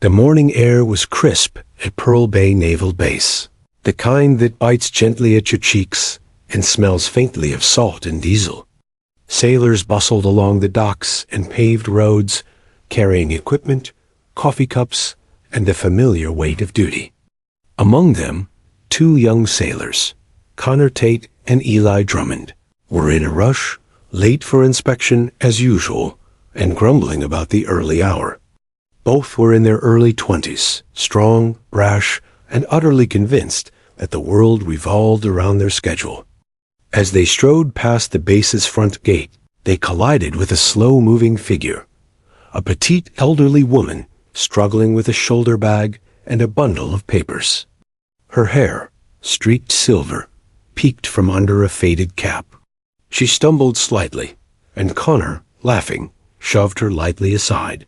The morning air was crisp at Pearl Bay Naval Base, the kind that bites gently at your cheeks and smells faintly of salt and diesel. Sailors bustled along the docks and paved roads, carrying equipment, coffee cups, and the familiar weight of duty. Among them, two young sailors, Connor Tate and Eli Drummond, were in a rush, late for inspection as usual, and grumbling about the early hour. Both were in their early 20s, strong, brash, and utterly convinced that the world revolved around their schedule. As they strode past the base's front gate, they collided with a slow-moving figure, a petite elderly woman struggling with a shoulder bag and a bundle of papers. Her hair, streaked silver, peeked from under a faded cap. She stumbled slightly, and Connor, laughing, shoved her lightly aside.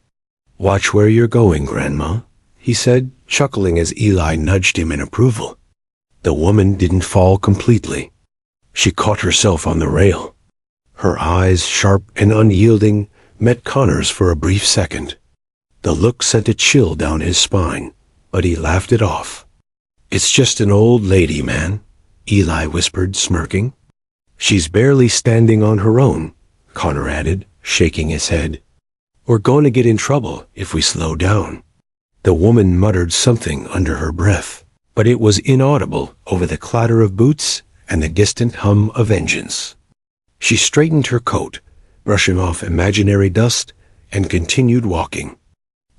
"Watch where you're going, Grandma," he said, chuckling as Eli nudged him in approval. The woman didn't fall completely. She caught herself on the rail. Her eyes, sharp and unyielding, met Connor's for a brief second. The look sent a chill down his spine, but he laughed it off. "It's just an old lady, man," Eli whispered, smirking. "She's barely standing on her own," Connor added, shaking his head. "We're going to get in trouble if we slow down." The woman muttered something under her breath, but it was inaudible over the clatter of boots and the distant hum of engines. She straightened her coat, brushing off imaginary dust, and continued walking.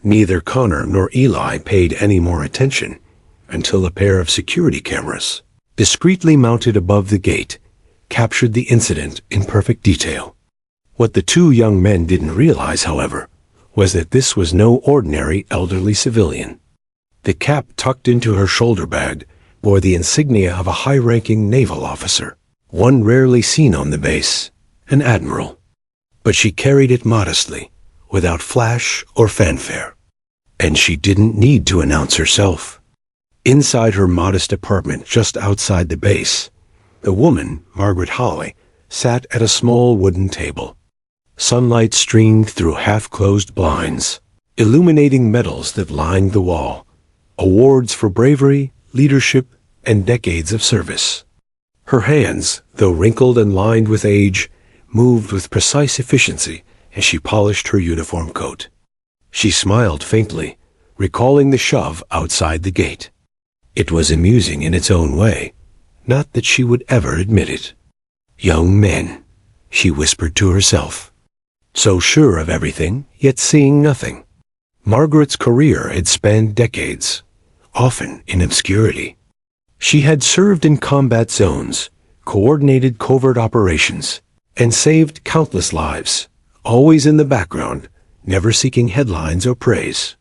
Neither Connor nor Eli paid any more attention until a pair of security cameras, discreetly mounted above the gate, captured the incident in perfect detail. What the two young men didn't realize, however, was that this was no ordinary elderly civilian. The cap tucked into her shoulder bag bore the insignia of a high-ranking naval officer, one rarely seen on the base, an admiral. But she carried it modestly, without flash or fanfare. And she didn't need to announce herself. Inside her modest apartment just outside the base, the woman, Margaret Holloway, sat at a small wooden table. Sunlight streamed through half-closed blinds, illuminating medals that lined the wall, awards for bravery, leadership, and decades of service. Her hands, though wrinkled and lined with age, moved with precise efficiency as she polished her uniform coat. She smiled faintly, recalling the shove outside the gate. It was amusing in its own way, not that she would ever admit it. "Young men," she whispered to herself. So sure of everything, yet seeing nothing. Margaret's career had spanned decades, often in obscurity. She had served in combat zones, coordinated covert operations, and saved countless lives, always in the background, never seeking headlines or praise.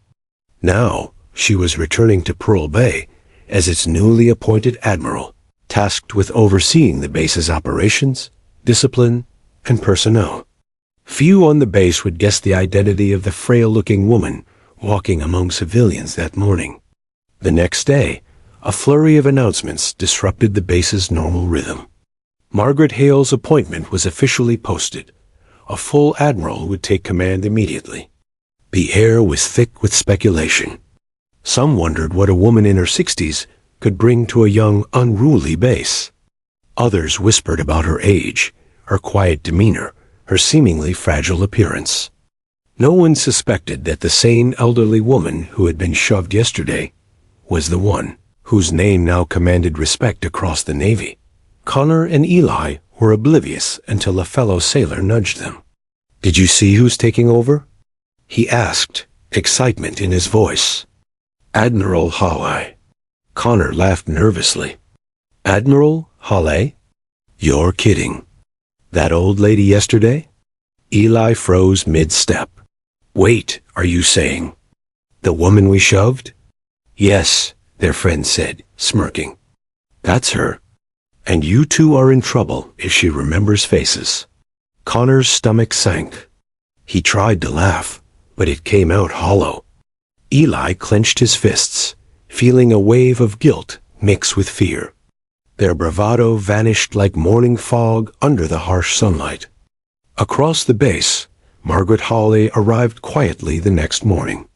Now, she was returning to Pearl Bay as its newly appointed admiral, tasked with overseeing the base's operations, discipline, and personnel. Few on the base would guess the identity of the frail-looking woman walking among civilians that morning. The next day, a flurry of announcements disrupted the base's normal rhythm. Margaret Hale's appointment was officially posted. A full admiral would take command immediately. The air was thick with speculation. Some wondered what a woman in her 60s could bring to a young, unruly base. Others whispered about her age, her quiet demeanor, her seemingly fragile appearance. No one suspected that the sane elderly woman who had been shoved yesterday was the one whose name now commanded respect across the Navy. Connor and Eli were oblivious until a fellow sailor nudged them. "Did you see who's taking over?" he asked, excitement in his voice. "Admiral Holloway." Connor laughed nervously. "Admiral Holloway? You're kidding. That old lady yesterday?" Eli froze mid-step. "Wait, are you saying the woman we shoved?" "Yes," their friend said, smirking. "That's her. And you two are in trouble if she remembers faces." Connor's stomach sank. He tried to laugh, but it came out hollow. Eli clenched his fists, feeling a wave of guilt mix with fear. Their bravado vanished like morning fog under the harsh sunlight. Across the base, Margaret Holloway arrived quietly the next morning.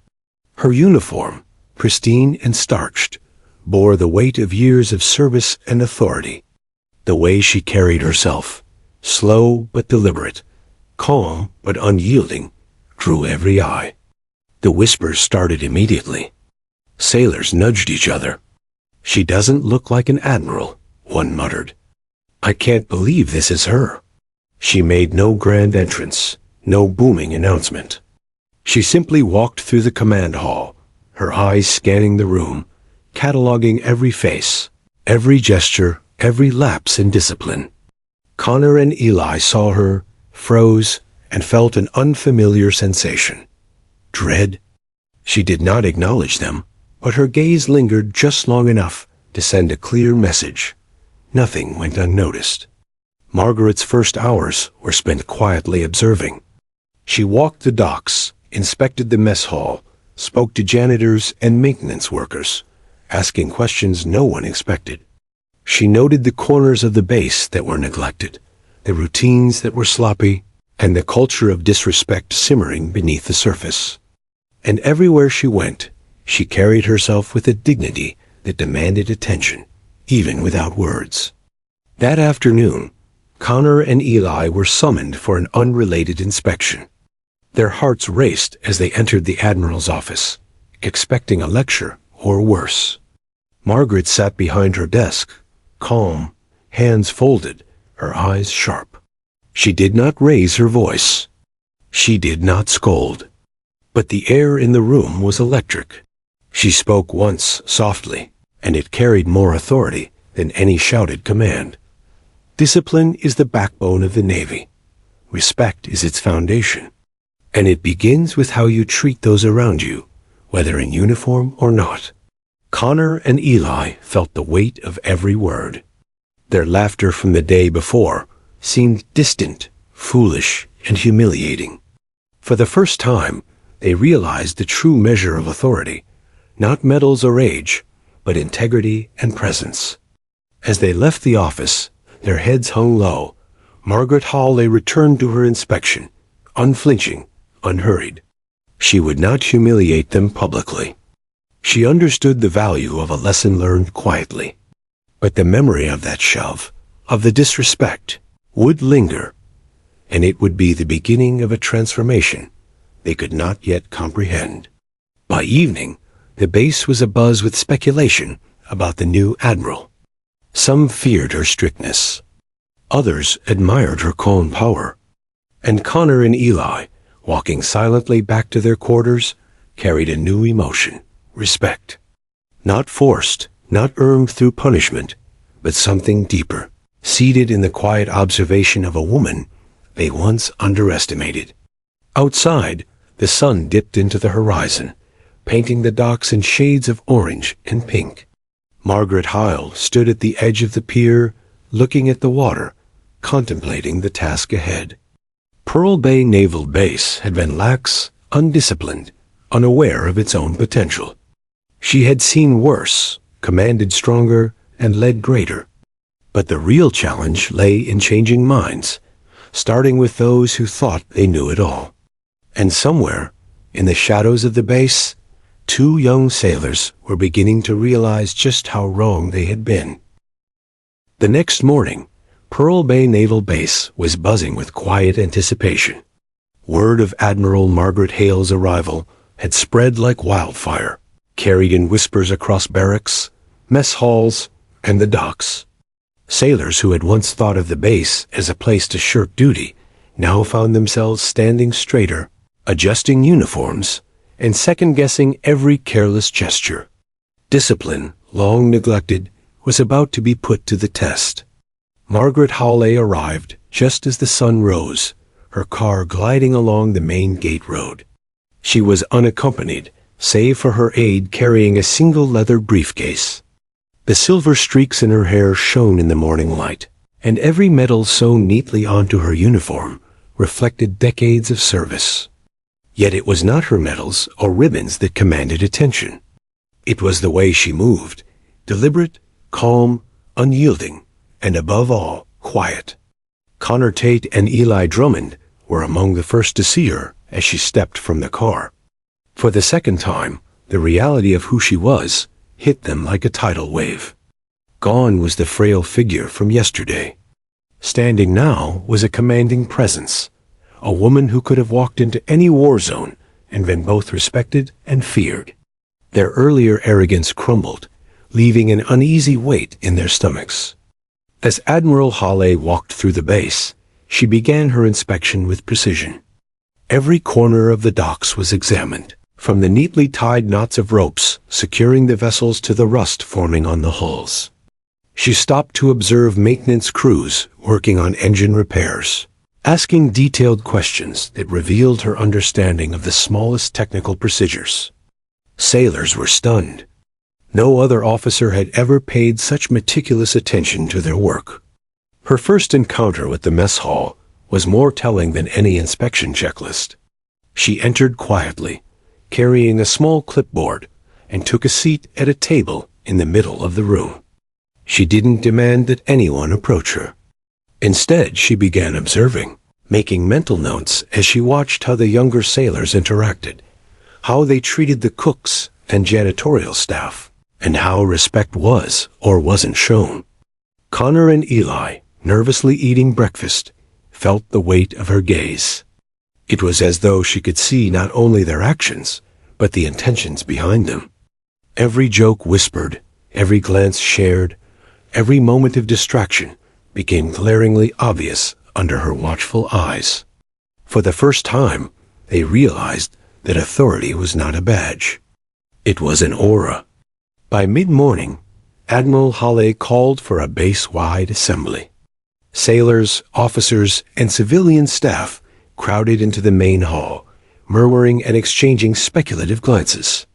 Her uniform, pristine and starched, bore the weight of years of service and authority. The way she carried herself, slow but deliberate, calm but unyielding, drew every eye. The whispers started immediately. Sailors nudged each other. "She doesn't look like an admiral," one muttered. "I can't believe this is her." She made no grand entrance, no booming announcement. She simply walked through the command hall, her eyes scanning the room, cataloging every face, every gesture, every lapse in discipline. Connor and Eli saw her, froze, and felt an unfamiliar sensation. Dread. She did not acknowledge them, but her gaze lingered just long enough to send a clear message. Nothing went unnoticed. Margaret's first hours were spent quietly observing. She walked the docks, inspected the mess hall, spoke to janitors and maintenance workers, asking questions no one expected. She noted the corners of the base that were neglected, the routines that were sloppy, and the culture of disrespect simmering beneath the surface. And everywhere she went, she carried herself with a dignity that demanded attention, even without words. That afternoon, Connor and Eli were summoned for an unrelated inspection. Their hearts raced as they entered the Admiral's office, expecting a lecture or worse. Margaret sat behind her desk, calm, hands folded, her eyes sharp. She did not raise her voice. She did not scold. But the air in the room was electric. She spoke once softly, and it carried more authority than any shouted command. Discipline is the backbone of the Navy. Respect is its foundation. And it begins with how you treat those around you, whether in uniform or not. Connor and Eli felt the weight of every word. Their laughter from the day before seemed distant, foolish, and humiliating. For the first time, they realized the true measure of authority, not medals or age, but integrity and presence. As they left the office, their heads hung low. Margaret Hawley returned to her inspection, unflinching, unhurried. She would not humiliate them publicly. She understood the value of a lesson learned quietly. But the memory of that shove, of the disrespect, would linger, and it would be the beginning of a transformation they could not yet comprehend. By evening, the base was abuzz with speculation about the new admiral. Some feared her strictness. Others admired her calm power. And Connor and Eli, walking silently back to their quarters, carried a new emotion, respect. Not forced, not earned through punishment, but something deeper, seated in the quiet observation of a woman they once underestimated. Outside, the sun dipped into the horizon, painting the docks in shades of orange and pink. Margaret Hyle stood at the edge of the pier, looking at the water, contemplating the task ahead. Pearl Bay Naval Base had been lax, undisciplined, unaware of its own potential. She had seen worse, commanded stronger, and led greater. But the real challenge lay in changing minds, starting with those who thought they knew it all. And somewhere, in the shadows of the base, two young sailors were beginning to realize just how wrong they had been. The next morning, Pearl Bay Naval Base was buzzing with quiet anticipation. Word of Admiral Margaret Hale's arrival had spread like wildfire, carried in whispers across barracks, mess halls, and the docks. Sailors who had once thought of the base as a place to shirk duty now found themselves standing straighter, adjusting uniforms, and second-guessing every careless gesture. Discipline, long neglected, was about to be put to the test. Margaret Hawley arrived just as the sun rose, her car gliding along the main gate road. She was unaccompanied, save for her aide carrying a single leather briefcase. The silver streaks in her hair shone in the morning light, and every medal sewn neatly onto her uniform reflected decades of service. Yet it was not her medals or ribbons that commanded attention. It was the way she moved, deliberate, calm, unyielding, and above all, quiet. Connor Tate and Eli Drummond were among the first to see her as she stepped from the car. For the second time, The reality of who she was hit them like a tidal wave. Gone was the frail figure from yesterday. Standing now was a commanding presence, a woman who could have walked into any war zone and been both respected and feared. Their earlier arrogance crumbled, leaving an uneasy weight in their stomachs. As Admiral Hale walked through the base, she began her inspection with precision. Every corner of the docks was examined, from the neatly tied knots of ropes securing the vessels to the rust forming on the hulls. She stopped to observe maintenance crews working on engine repairs, asking detailed questions that revealed her understanding of the smallest technical procedures. Sailors were stunned. No other officer had ever paid such meticulous attention to their work. Her first encounter with the mess hall was more telling than any inspection checklist. She entered quietly, carrying a small clipboard, and took a seat at a table in the middle of the room. She didn't demand that anyone approach her. Instead, she began observing, making mental notes as she watched how the younger sailors interacted, how they treated the cooks and janitorial staff, and how respect was or wasn't shown. Connor and Eli, nervously eating breakfast, felt the weight of her gaze. It was as though she could see not only their actions, but the intentions behind them. Every joke whispered, every glance shared, every moment of distraction became glaringly obvious under her watchful eyes. For the first time, they realized that authority was not a badge. It was an aura. By mid-morning, Admiral Hale called for a base-wide assembly. Sailors, officers, and civilian staff crowded into the main hall, murmuring and exchanging speculative glances.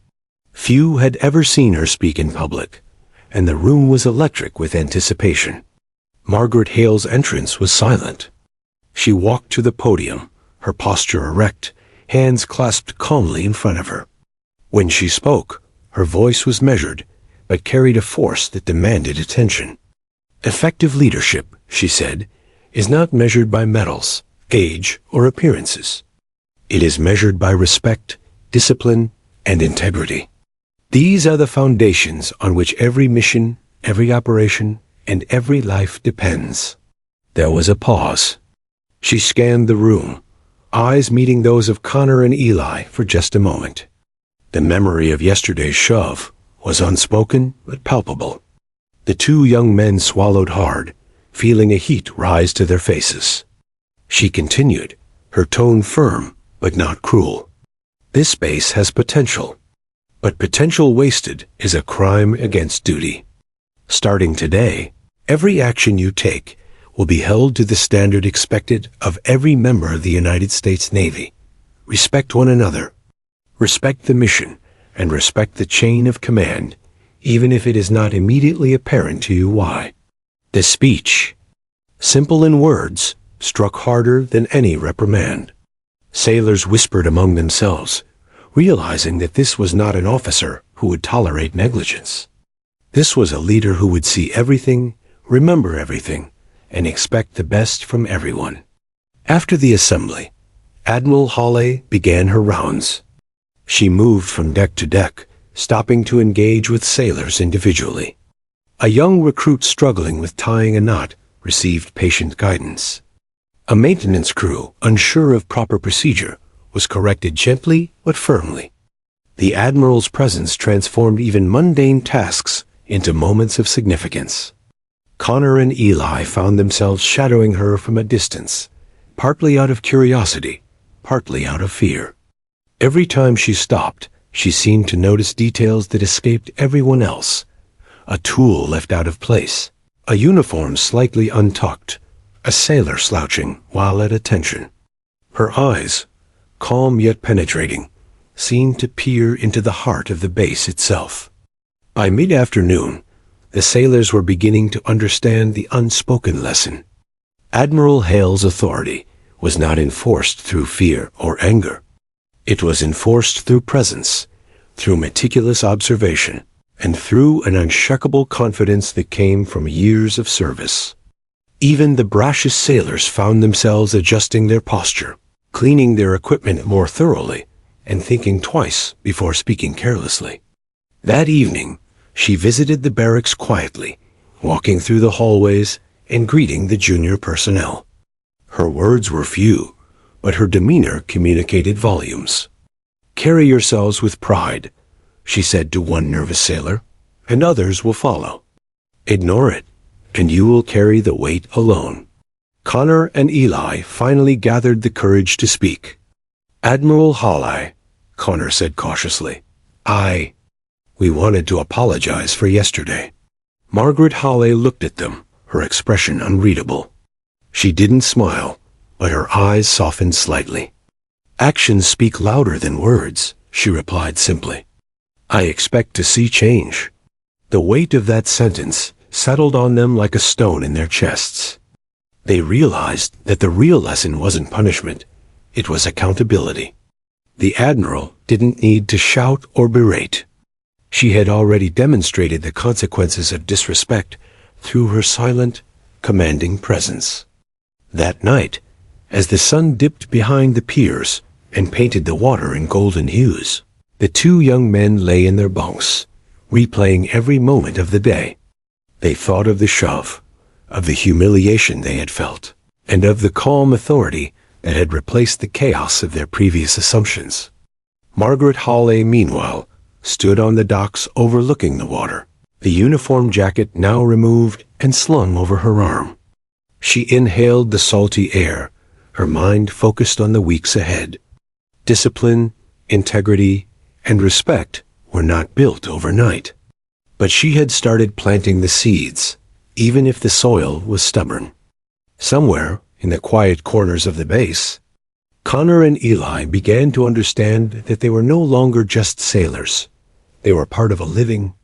Few had ever seen her speak in public, and the room was electric with anticipation. Margaret Hale's entrance was silent. She walked to the podium, her posture erect, hands clasped calmly in front of her. When she spoke, her voice was measured, but carried a force that demanded attention. Effective leadership, she said, is not measured by medals, age, or appearances. It is measured by respect, discipline, and integrity. These are the foundations on which every mission, every operation, and every life depends. There was a pause. She scanned the room, eyes meeting those of Connor and Eli for just a moment. The memory of yesterday's shove was unspoken but palpable. The two young men swallowed hard, feeling a heat rise to their faces. She continued, her tone firm but not cruel. This base has potential, but potential wasted is a crime against duty. Starting today, every action you take will be held to the standard expected of every member of the United States Navy. Respect one another, respect the mission, and respect the chain of command, even if it is not immediately apparent to you why. The speech, simple in words, struck harder than any reprimand. Sailors whispered among themselves, realizing that this was not an officer who would tolerate negligence. This was a leader who would see everything, remember everything, and expect the best from everyone. After the assembly, Admiral Hale began her rounds. She moved from deck to deck, stopping to engage with sailors individually. A young recruit struggling with tying a knot received patient guidance. A maintenance crew, unsure of proper procedure, was corrected gently but firmly. The Admiral's presence transformed even mundane tasks into moments of significance. Connor and Eli found themselves shadowing her from a distance, partly out of curiosity, partly out of fear. Every time she stopped, she seemed to notice details that escaped everyone else. A tool left out of place, a uniform slightly untucked, a sailor slouching while at attention. Her eyes, calm yet penetrating, seemed to peer into the heart of the base itself. By mid-afternoon, the sailors were beginning to understand the unspoken lesson. Admiral Hale's authority was not enforced through fear or anger. It was enforced through presence, through meticulous observation, and through an unshakable confidence that came from years of service. Even the brashest sailors found themselves adjusting their posture, cleaning their equipment more thoroughly, and thinking twice before speaking carelessly. That evening, she visited the barracks quietly, walking through the hallways and greeting the junior personnel. Her words were few, but her demeanor communicated volumes. "Carry yourselves with pride," she said to one nervous sailor, "and others will follow. Ignore it, and you will carry the weight alone." Connor and Eli finally gathered the courage to speak. "Admiral Hawley," Connor said cautiously, We wanted to apologize for yesterday." Margaret Hawley looked at them, her expression unreadable. She didn't smile, but her eyes softened slightly. "Actions speak louder than words," she replied simply. "I expect to see change." The weight of that sentence settled on them like a stone in their chests. They realized that the real lesson wasn't punishment, it was accountability. The Admiral didn't need to shout or berate. She had already demonstrated the consequences of disrespect through her silent, commanding presence. That night, as the sun dipped behind the piers and painted the water in golden hues, the two young men lay in their bunks, replaying every moment of the day. They thought of the shove, of the humiliation they had felt, and of the calm authority that had replaced the chaos of their previous assumptions. Margaret Hawley, meanwhile, stood on the docks overlooking the water, the uniform jacket now removed and slung over her arm. She inhaled the salty air, her mind focused on the weeks ahead. Discipline, integrity, and respect were not built overnight. But she had started planting the seeds, even if the soil was stubborn. Somewhere, in the quiet corners of the base, Connor and Eli began to understand that they were no longer just sailors. They were part of a living,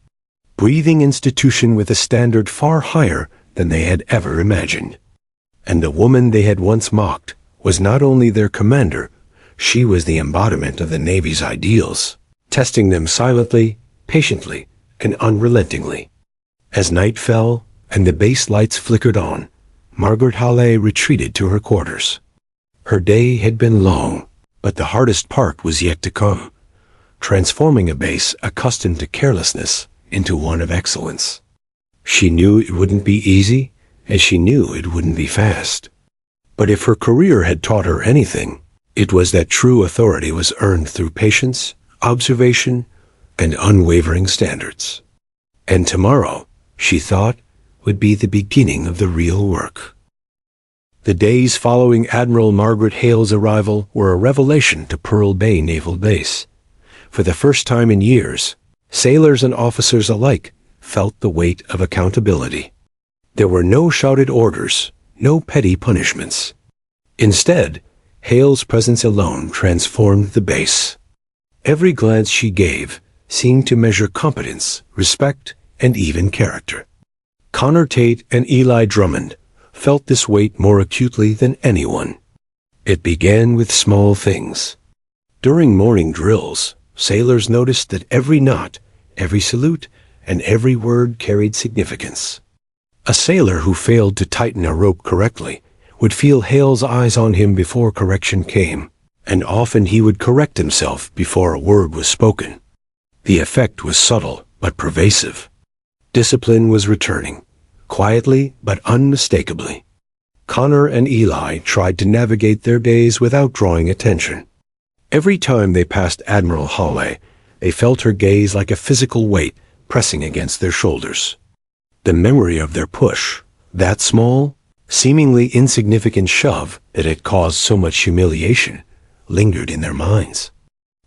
breathing institution with a standard far higher than they had ever imagined. And the woman they had once mocked was not only their commander, she was the embodiment of the Navy's ideals, testing them silently, patiently, and unrelentingly. As night fell and the base lights flickered on, Margaret Hawley retreated to her quarters. Her day had been long, but the hardest part was yet to come, transforming a base accustomed to carelessness into one of excellence. She knew it wouldn't be easy, and she knew it wouldn't be fast. But if her career had taught her anything, it was that true authority was earned through patience, observation, and unwavering standards. And tomorrow, she thought, would be the beginning of the real work. The days following Admiral Margaret Hale's arrival were a revelation to Pearl Bay Naval Base. For the first time in years, sailors and officers alike felt the weight of accountability. There were no shouted orders, no petty punishments. Instead, Hale's presence alone transformed the base. Every glance she gave seemed to measure competence, respect, and even character. Connor Tate and Eli Drummond felt this weight more acutely than anyone. It began with small things. During morning drills, sailors noticed that every knot, every salute, and every word carried significance. A sailor who failed to tighten a rope correctly would feel Hale's eyes on him before correction came, and often he would correct himself before a word was spoken. The effect was subtle but pervasive. Discipline was returning, quietly but unmistakably. Connor and Eli tried to navigate their days without drawing attention. Every time they passed Admiral Hawley, they felt her gaze like a physical weight pressing against their shoulders. The memory of their push, that small, seemingly insignificant shove that had caused so much humiliation, lingered in their minds.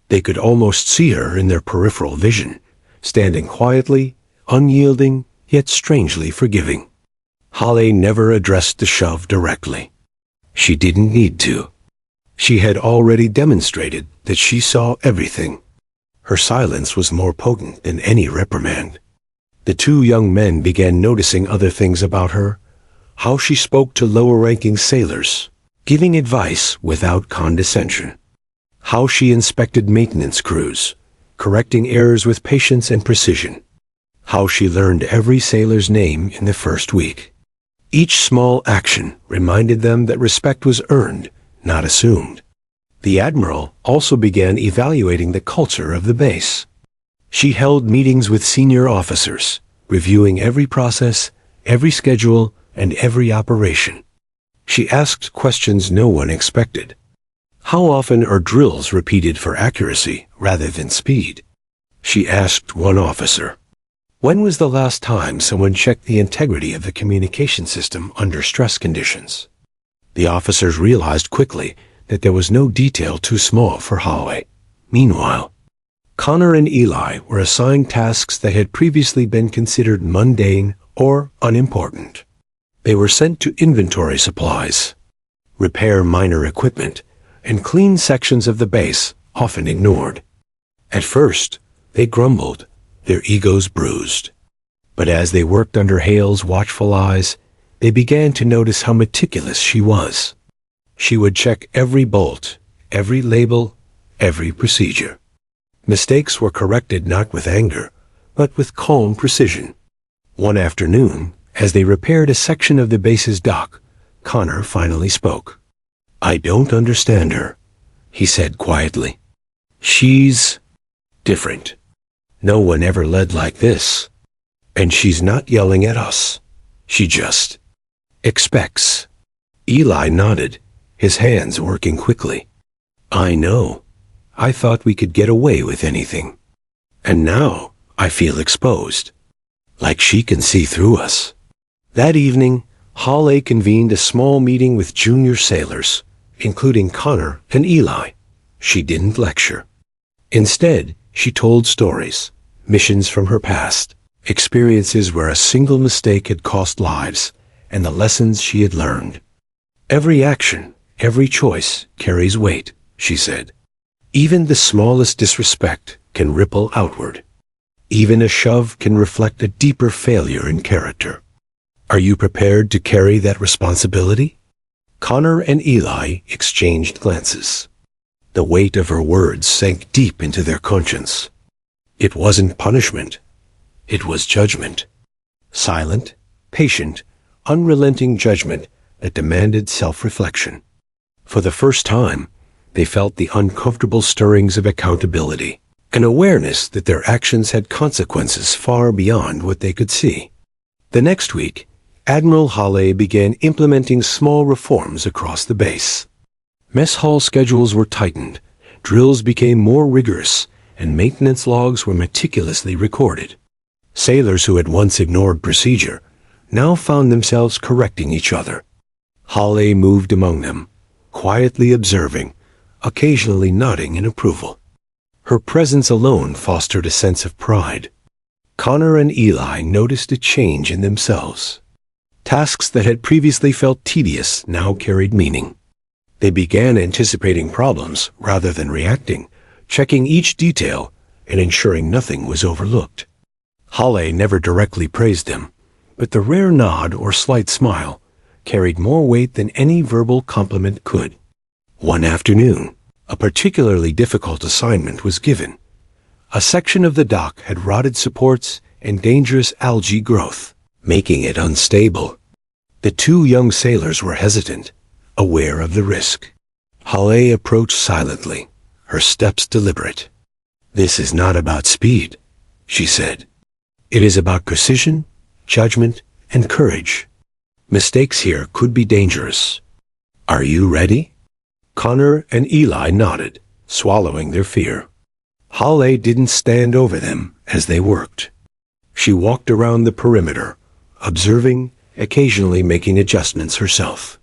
They could almost see her in their peripheral vision, standing quietly, unyielding, yet strangely forgiving. Hawley never addressed the shove directly. She didn't need to. She had already demonstrated that she saw everything. Her silence was more potent than any reprimand. The two young men began noticing other things about her, how she spoke to lower-ranking sailors, giving advice without condescension, how she inspected maintenance crews, correcting errors with patience and precision, how she learned every sailor's name in the first week. Each small action reminded them that respect was earned, not assumed. The Admiral also began evaluating the culture of the base. She held meetings with senior officers, reviewing every process, every schedule, and every operation. She asked questions no one expected. How often are drills repeated for accuracy rather than speed? She asked one officer. When was the last time someone checked the integrity of the communication system under stress conditions? The officers realized quickly that there was no detail too small for Holloway. Meanwhile, Connor and Eli were assigned tasks that had previously been considered mundane or unimportant. They were sent to inventory supplies, repair minor equipment, and clean sections of the base often ignored. At first, they grumbled, their egos bruised. But as they worked under Hale's watchful eyes, they began to notice how meticulous she was. She would check every bolt, every label, every procedure. Mistakes were corrected not with anger, but with calm precision. One afternoon, as they repaired a section of the base's dock, Connor finally spoke. "I don't understand her," he said quietly. "She's different. No one ever led like this. And she's not yelling at us. She just expects." Eli nodded, his hands working quickly. "I know. I thought we could get away with anything. And now I feel exposed. Like she can see through us." That evening, Hawley convened a small meeting with junior sailors, including Connor and Eli. She didn't lecture. Instead, she told stories, missions from her past, experiences where a single mistake had cost lives, and the lessons she had learned. "Every action, every choice carries weight," she said. "Even the smallest disrespect can ripple outward. Even a shove can reflect a deeper failure in character. Are you prepared to carry that responsibility?" Connor and Eli exchanged glances. The weight of her words sank deep into their conscience. It wasn't punishment. It was judgment. Silent, patient, unrelenting judgment that demanded self-reflection. For the first time, they felt the uncomfortable stirrings of accountability, an awareness that their actions had consequences far beyond what they could see. The next week, Admiral Hawley began implementing small reforms across the base. Mess hall schedules were tightened, drills became more rigorous, and maintenance logs were meticulously recorded. Sailors who had once ignored procedure now found themselves correcting each other. Hawley moved among them, quietly observing, occasionally nodding in approval. Her presence alone fostered a sense of pride. Connor and Eli noticed a change in themselves. Tasks that had previously felt tedious now carried meaning. They began anticipating problems rather than reacting, checking each detail and ensuring nothing was overlooked. Hawley never directly praised them, but the rare nod or slight smile carried more weight than any verbal compliment could. One afternoon, a particularly difficult assignment was given. A section of the dock had rotted supports and dangerous algae growth, making it unstable. The two young sailors were hesitant, aware of the risk. Hawley approached silently, her steps deliberate. "This is not about speed," she said. "It is about precision, judgment, and courage. Mistakes here could be dangerous. Are you ready?" Connor and Eli nodded, swallowing their fear. Hawley didn't stand over them as they worked. She walked around the perimeter, observing, occasionally making adjustments herself.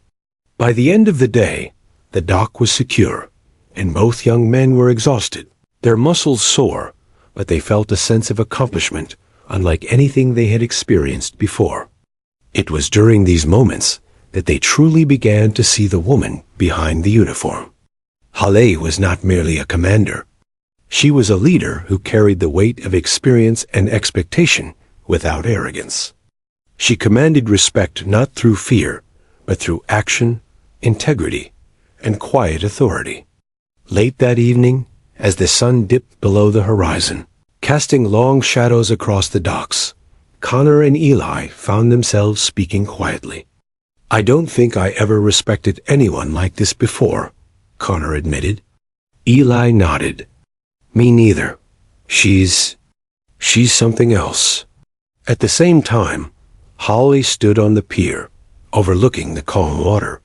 By the end of the day, the dock was secure, and both young men were exhausted, their muscles sore, but they felt a sense of accomplishment unlike anything they had experienced before. It was during these moments that they truly began to see the woman behind the uniform. Hawley was not merely a commander. She was a leader who carried the weight of experience and expectation without arrogance. She commanded respect not through fear, but through action, integrity, and quiet authority. Late that evening, as the sun dipped below the horizon, casting long shadows across the docks, Connor and Eli found themselves speaking quietly. "I don't think I ever respected anyone like this before," Connor admitted, Eli nodded. Me neither. She's something else. At the same time, Holly stood on the pier, overlooking the calm water.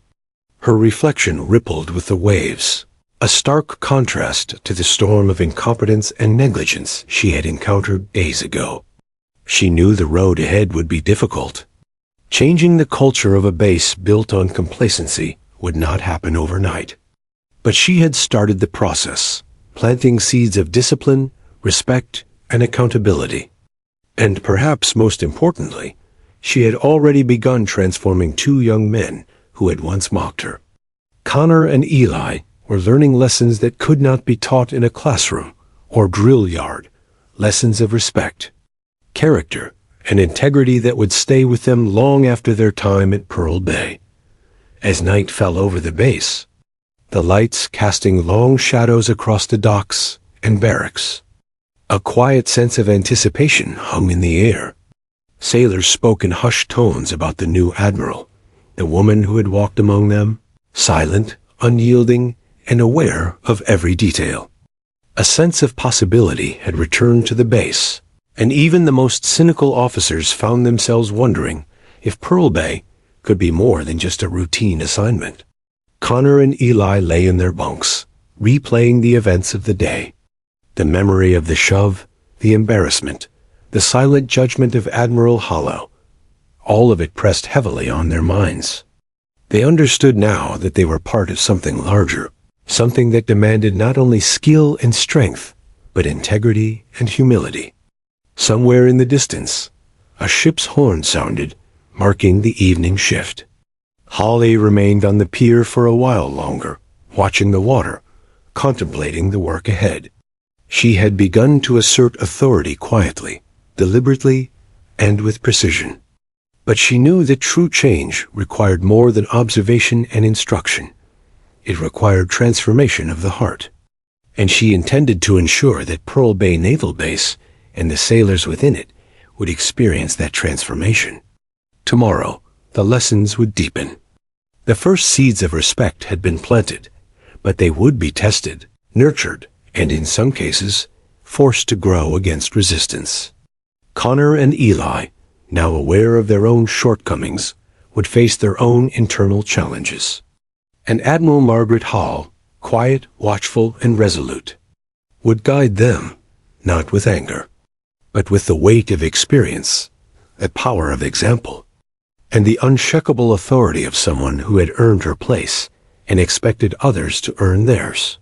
Her reflection rippled with the waves, a stark contrast to the storm of incompetence and negligence she had encountered days ago. She knew the road ahead would be difficult. Changing the culture of a base built on complacency would not happen overnight. But she had started the process, planting seeds of discipline, respect, and accountability. And perhaps most importantly, she had already begun transforming two young men who had once mocked her. Connor and Eli were learning lessons that could not be taught in a classroom or drill yard, lessons of respect, character, and integrity that would stay with them long after their time at Pearl Bay. As night fell over the base, the lights casting long shadows across the docks and barracks, a quiet sense of anticipation hung in the air. Sailors spoke in hushed tones about the new Admiral, the woman who had walked among them, silent, unyielding, and aware of every detail. A sense of possibility had returned to the base, and even the most cynical officers found themselves wondering if Pearl Bay could be more than just a routine assignment. Connor and Eli lay in their bunks, replaying the events of the day. The memory of the shove, the embarrassment, the silent judgment of Admiral Hollow, all of it pressed heavily on their minds. They understood now that they were part of something larger, something that demanded not only skill and strength, but integrity and humility. Somewhere in the distance, a ship's horn sounded, marking the evening shift. Holly remained on the pier for a while longer, watching the water, contemplating the work ahead. She had begun to assert authority quietly, deliberately, and with precision. But she knew that true change required more than observation and instruction. It required transformation of the heart. And she intended to ensure that Pearl Bay Naval Base and the sailors within it would experience that transformation. Tomorrow, the lessons would deepen. The first seeds of respect had been planted, but they would be tested, nurtured, and in some cases, forced to grow against resistance. Connor and Eli, now aware of their own shortcomings, would face their own internal challenges. And Admiral Margaret Hall, quiet, watchful, and resolute, would guide them, not with anger, but with the weight of experience, the power of example, and the unshakable authority of someone who had earned her place and expected others to earn theirs.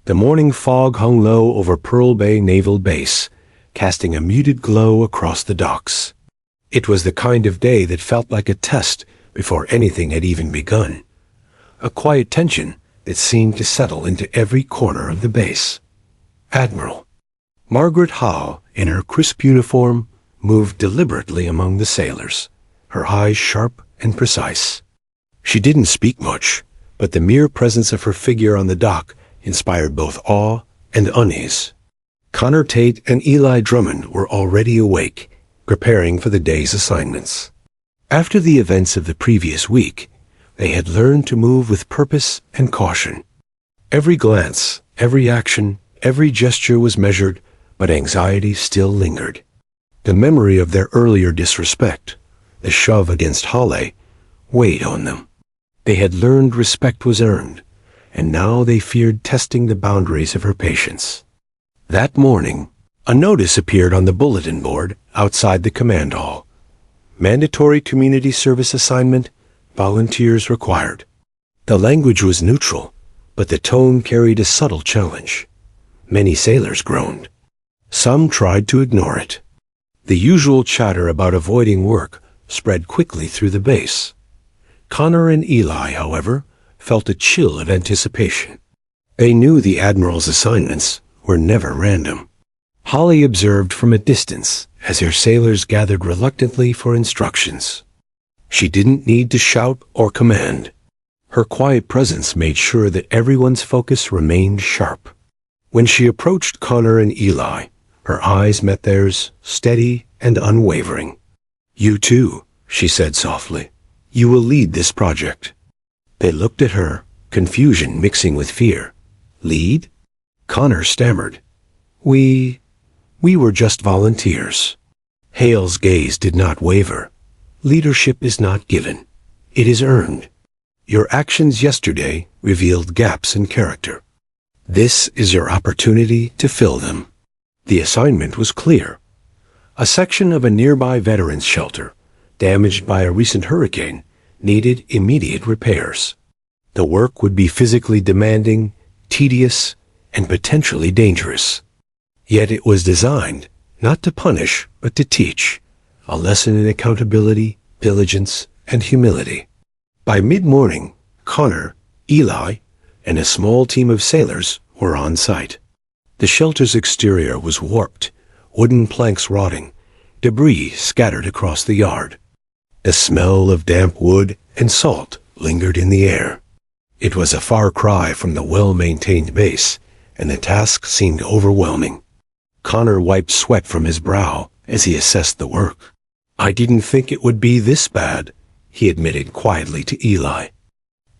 The morning fog hung low over Pearl Bay Naval Base, casting a muted glow across the docks. It was the kind of day that felt like a test before anything had even begun, a quiet tension that seemed to settle into every corner of the base. Admiral Margaret Howe, in her crisp uniform, moved deliberately among the sailors, her eyes sharp and precise. She didn't speak much, but the mere presence of her figure on the dock inspired both awe and unease. Connor Tate and Eli Drummond were already awake, preparing for the day's assignments. After the events of the previous week, they had learned to move with purpose and caution. Every glance, every action, every gesture was measured, but anxiety still lingered. The memory of their earlier disrespect, the shove against Holly, weighed on them. They had learned respect was earned, and now they feared testing the boundaries of her patience. That morning, a notice appeared on the bulletin board outside the command hall. Mandatory community service assignment, volunteers required. The language was neutral, but the tone carried a subtle challenge. Many sailors groaned. Some tried to ignore it. The usual chatter about avoiding work spread quickly through the base. Connor and Eli, however, felt a chill of anticipation. They knew the Admiral's assignments were never random. Holly observed from a distance as her sailors gathered reluctantly for instructions. She didn't need to shout or command. Her quiet presence made sure that everyone's focus remained sharp. When she approached Connor and Eli, her eyes met theirs, steady and unwavering. "You too," she said softly. "You will lead this project." They looked at her, confusion mixing with fear. Lead? Connor stammered. We were just volunteers. Hale's gaze did not waver. Leadership is not given. It is earned. Your actions yesterday revealed gaps in character. This is your opportunity to fill them. The assignment was clear. A section of a nearby veterans shelter, damaged by a recent hurricane, needed immediate repairs. The work would be physically demanding, tedious, and potentially dangerous. Yet it was designed not to punish, but to teach, a lesson in accountability, diligence, and humility. By mid-morning, Connor, Eli, and a small team of sailors were on site. The shelter's exterior was warped, wooden planks rotting, debris scattered across the yard. The smell of damp wood and salt lingered in the air. It was a far cry from the well-maintained base, and the task seemed overwhelming. Connor wiped sweat from his brow as he assessed the work. "I didn't think it would be this bad," he admitted quietly to Eli.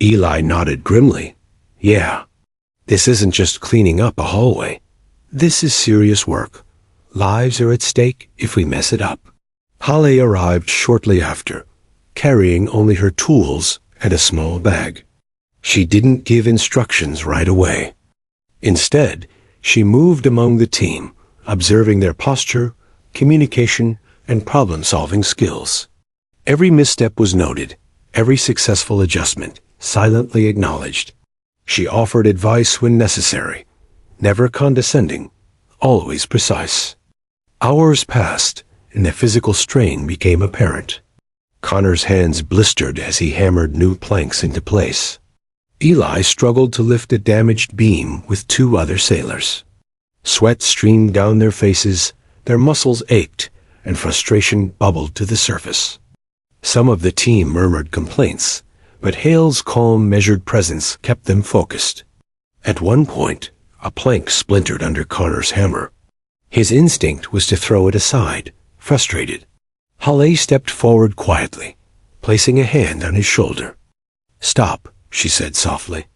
Eli nodded grimly. "Yeah, this isn't just cleaning up a hallway. This is serious work. Lives are at stake if we mess it up." Holly arrived shortly after, carrying only her tools and a small bag. She didn't give instructions right away. Instead, she moved among the team, observing their posture, communication, and problem-solving skills. Every misstep was noted, every successful adjustment silently acknowledged. She offered advice when necessary, never condescending, always precise. Hours passed, and the physical strain became apparent. Connor's hands blistered as he hammered new planks into place. Eli struggled to lift a damaged beam with two other sailors. Sweat streamed down their faces, their muscles ached, and frustration bubbled to the surface. Some of the team murmured complaints, but Hale's calm, measured presence kept them focused. At one point, a plank splintered under Connor's hammer. His instinct was to throw it aside, frustrated. Holly stepped forward quietly, placing a hand on his shoulder. "Stop," she said softly.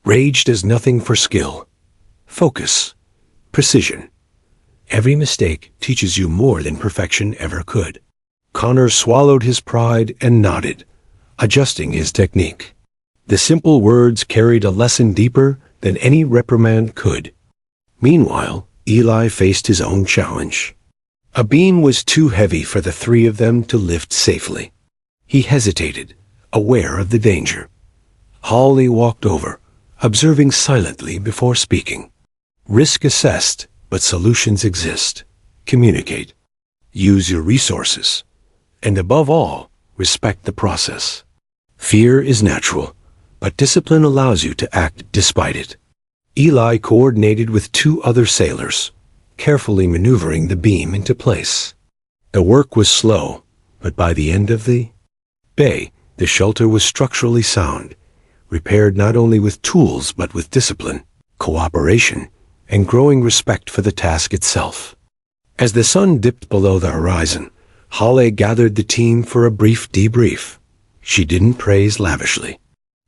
"Rage does nothing for skill. Focus. Precision. Every mistake teaches you more than perfection ever could." Connor swallowed his pride and nodded, adjusting his technique. The simple words carried a lesson deeper than any reprimand could. Meanwhile, Eli faced his own challenge. A beam was too heavy for the three of them to lift safely. He hesitated, aware of the danger. Holly walked over, observing silently before speaking. "Risk assessed, but solutions exist. Communicate. Use your resources. And above all, respect the process. Fear is natural, but discipline allows you to act despite it." Eli coordinated with two other sailors, carefully maneuvering the beam into place. The work was slow, but by the end of the day, the shelter was structurally sound, repaired not only with tools but with discipline, cooperation, and growing respect for the task itself. As the sun dipped below the horizon, Holly gathered the team for a brief debrief. She didn't praise lavishly.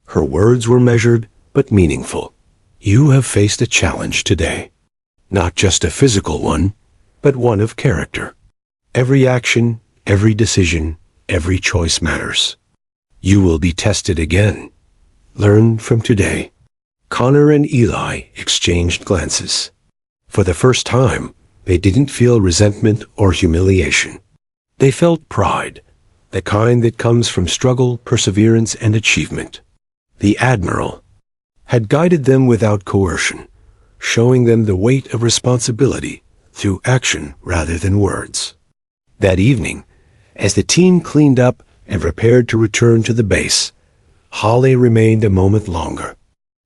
Her words were measured but meaningful. "You have faced a challenge today. Not just a physical one, but one of character. Every action, every decision, every choice matters. You will be tested again. Learn from today." Connor and Eli exchanged glances. For the first time, they didn't feel resentment or humiliation. They felt pride, the kind that comes from struggle, perseverance, and achievement. The Admiral had guided them without coercion, showing them the weight of responsibility through action rather than words. That evening, as the team cleaned up and prepared to return to the base, Holly remained a moment longer.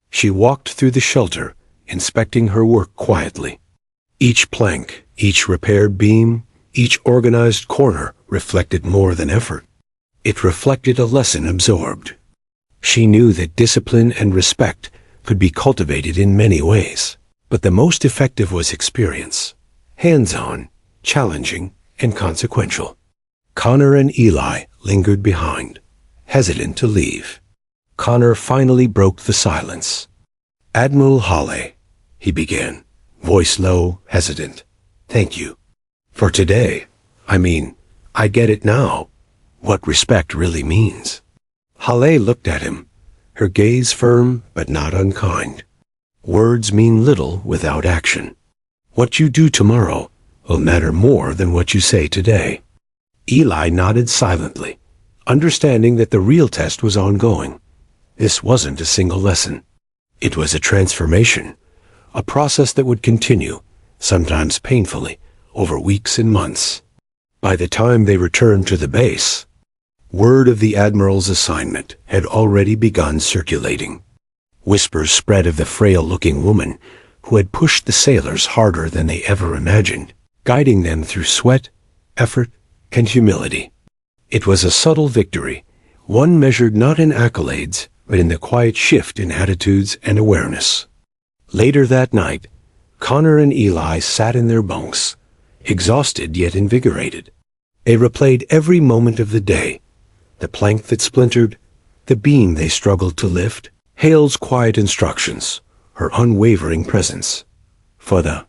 She walked through the shelter, inspecting her work quietly. Each plank, each repaired beam, each organized corner reflected more than effort. It reflected a lesson absorbed. She knew that discipline and respect could be cultivated in many ways, but the most effective was experience, hands-on, challenging, and consequential. Connor and Eli lingered behind, hesitant to leave. Connor finally broke the silence. "Admiral Hale," he began, voice low, hesitant. "Thank you. For today, I get it now, what respect really means." Hale looked at him, her gaze firm but not unkind. "Words mean little without action. What you do tomorrow will matter more than what you say today." Eli nodded silently, understanding that the real test was ongoing. This wasn't a single lesson. It was a transformation, a process that would continue, sometimes painfully, over weeks and months. By the time they returned to the base, word of the Admiral's assignment had already begun circulating. Whispers spread of the frail-looking woman who had pushed the sailors harder than they ever imagined, guiding them through sweat, effort, and humility. It was a subtle victory, one measured not in accolades, but in the quiet shift in attitudes and awareness. Later that night, Connor and Eli sat in their bunks, exhausted yet invigorated. They replayed every moment of the day, the plank that splintered, the beam they struggled to lift, Hale's quiet instructions, her unwavering presence. For the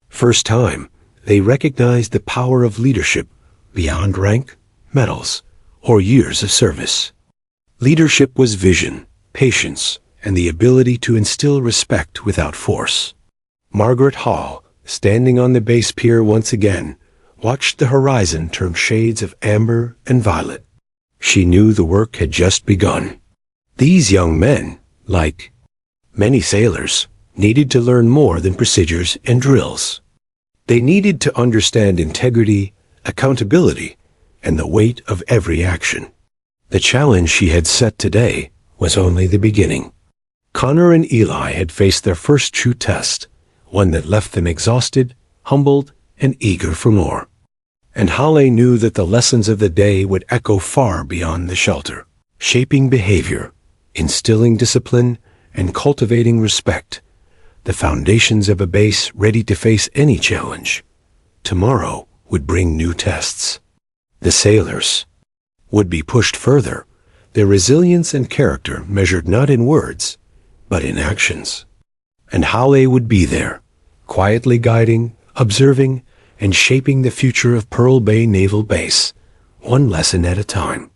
first time, they recognized the power of leadership beyond rank, medals, or years of service. Leadership was vision, patience, and the ability to instill respect without force. Margaret Hall, standing on the base pier once again, watched the horizon turn shades of amber and violet. She knew the work had just begun. These young men, like many sailors, needed to learn more than procedures and drills. They needed to understand integrity, accountability, and the weight of every action. The challenge she had set today was only the beginning. Connor and Eli had faced their first true test, one that left them exhausted, humbled, and eager for more. And Hale knew that the lessons of the day would echo far beyond the shelter, shaping behavior, instilling discipline, and cultivating respect, the foundations of a base ready to face any challenge. Tomorrow would bring new tests. The sailors would be pushed further, their resilience and character measured not in words, but in actions. And Hale would be there, quietly guiding, observing, and shaping the future of Pearl Bay Naval Base, one lesson at a time.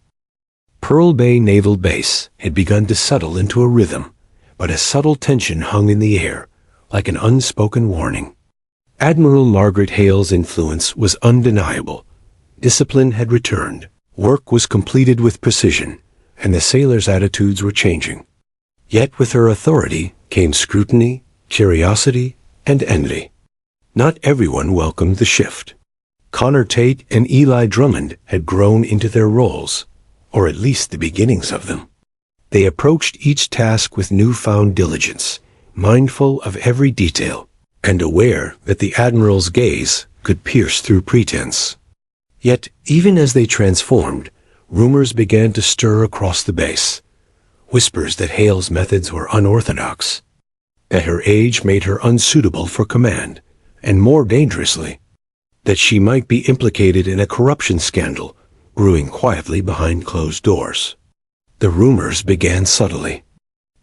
Pearl Bay Naval Base had begun to settle into a rhythm, but a subtle tension hung in the air, like an unspoken warning. Admiral Margaret Hale's influence was undeniable. Discipline had returned, work was completed with precision, and the sailors' attitudes were changing. Yet with her authority came scrutiny, curiosity, and envy. Not everyone welcomed the shift. Connor Tate and Eli Drummond had grown into their roles, or at least the beginnings of them. They approached each task with newfound diligence, mindful of every detail, and aware that the Admiral's gaze could pierce through pretense. Yet, even as they transformed, rumors began to stir across the base. Whispers that Hale's methods were unorthodox, that her age made her unsuitable for command, and more dangerously, that she might be implicated in a corruption scandal brewing quietly behind closed doors. The rumors began subtly.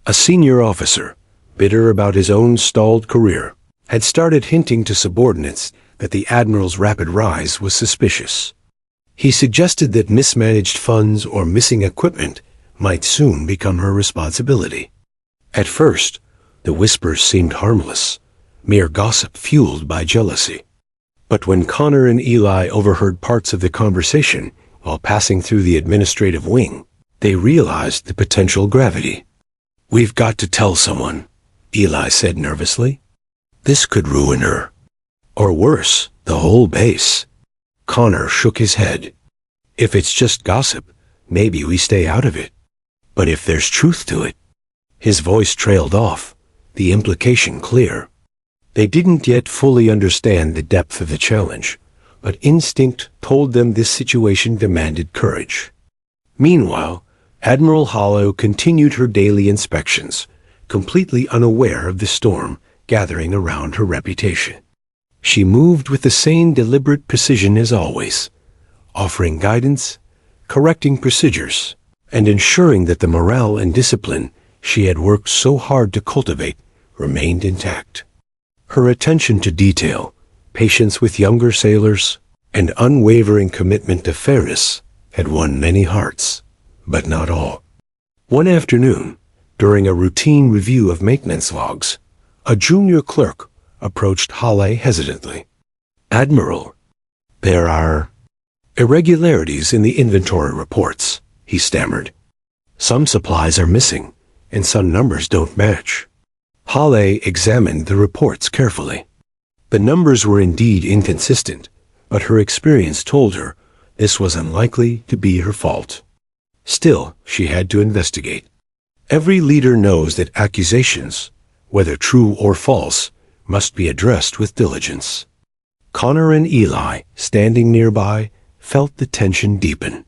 A senior officer, bitter about his own stalled career, had started hinting to subordinates that the Admiral's rapid rise was suspicious. He suggested that mismanaged funds or missing equipment might soon become her responsibility. At first, the whispers seemed harmless, mere gossip fueled by jealousy. But when Connor and Eli overheard parts of the conversation while passing through the administrative wing, they realized the potential gravity. "We've got to tell someone," Eli said nervously. "This could ruin her. Or worse, the whole base." Connor shook his head. "If it's just gossip, maybe we stay out of it. But if there's truth to it..." His voice trailed off, the implication clear. They didn't yet fully understand the depth of the challenge, but instinct told them this situation demanded courage. Meanwhile, Admiral Hollow continued her daily inspections, completely unaware of the storm gathering around her reputation. She moved with the same deliberate precision as always, offering guidance, correcting procedures, and ensuring that the morale and discipline she had worked so hard to cultivate remained intact. Her attention to detail, patience with younger sailors, and unwavering commitment to fairness had won many hearts, but not all. One afternoon, during a routine review of maintenance logs, a junior clerk approached Hale hesitantly. "Admiral, there are irregularities in the inventory reports," he stammered. "Some supplies are missing, and some numbers don't match." Hale examined the reports carefully. The numbers were indeed inconsistent, but her experience told her this was unlikely to be her fault. Still, she had to investigate. Every leader knows that accusations, whether true or false, must be addressed with diligence. Connor and Eli, standing nearby, felt the tension deepen.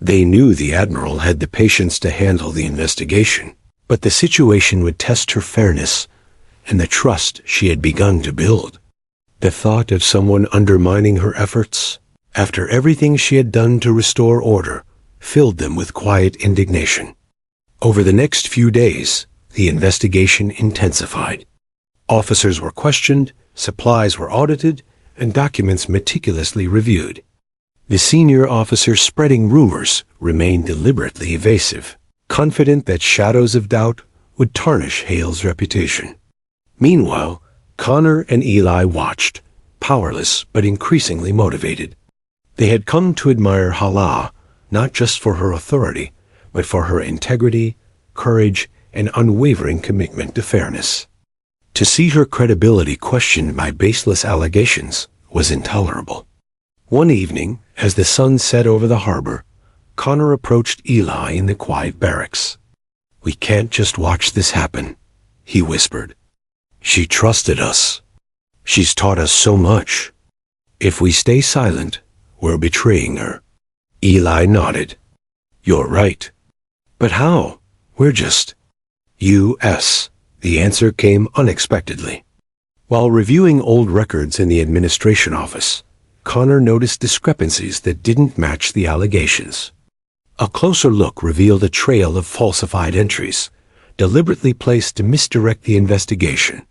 They knew the Admiral had the patience to handle the investigation, but the situation would test her fairness and the trust she had begun to build. The thought of someone undermining her efforts, after everything she had done to restore order, filled them with quiet indignation. Over the next few days, the investigation intensified. Officers were questioned, supplies were audited, and documents meticulously reviewed. The senior officer spreading rumors remained deliberately evasive, confident that shadows of doubt would tarnish Hale's reputation. Meanwhile, Connor and Eli watched, powerless but increasingly motivated. They had come to admire Hala, not just for her authority, but for her integrity, courage, and unwavering commitment to fairness. To see her credibility questioned by baseless allegations was intolerable. One evening, as the sun set over the harbor, Connor approached Eli in the quiet barracks. "We can't just watch this happen," he whispered. "She trusted us. She's taught us so much. If we stay silent, we're betraying her." Eli nodded. "You're right. But how? We're just U.S." The answer came unexpectedly. While reviewing old records in the administration office, Connor noticed discrepancies that didn't match the allegations. A closer look revealed a trail of falsified entries, deliberately placed to misdirect the investigation.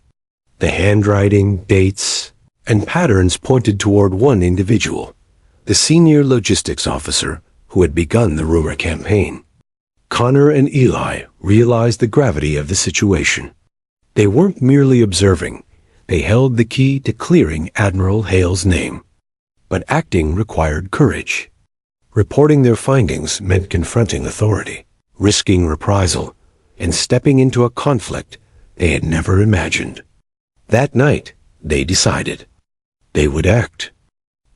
The handwriting, dates, and patterns pointed toward one individual, the senior logistics officer who had begun the rumor campaign. Connor and Eli realized the gravity of the situation. They weren't merely observing, they held the key to clearing Admiral Hale's name. But acting required courage. Reporting their findings meant confronting authority, risking reprisal, and stepping into a conflict they had never imagined. That night, they decided. They would act.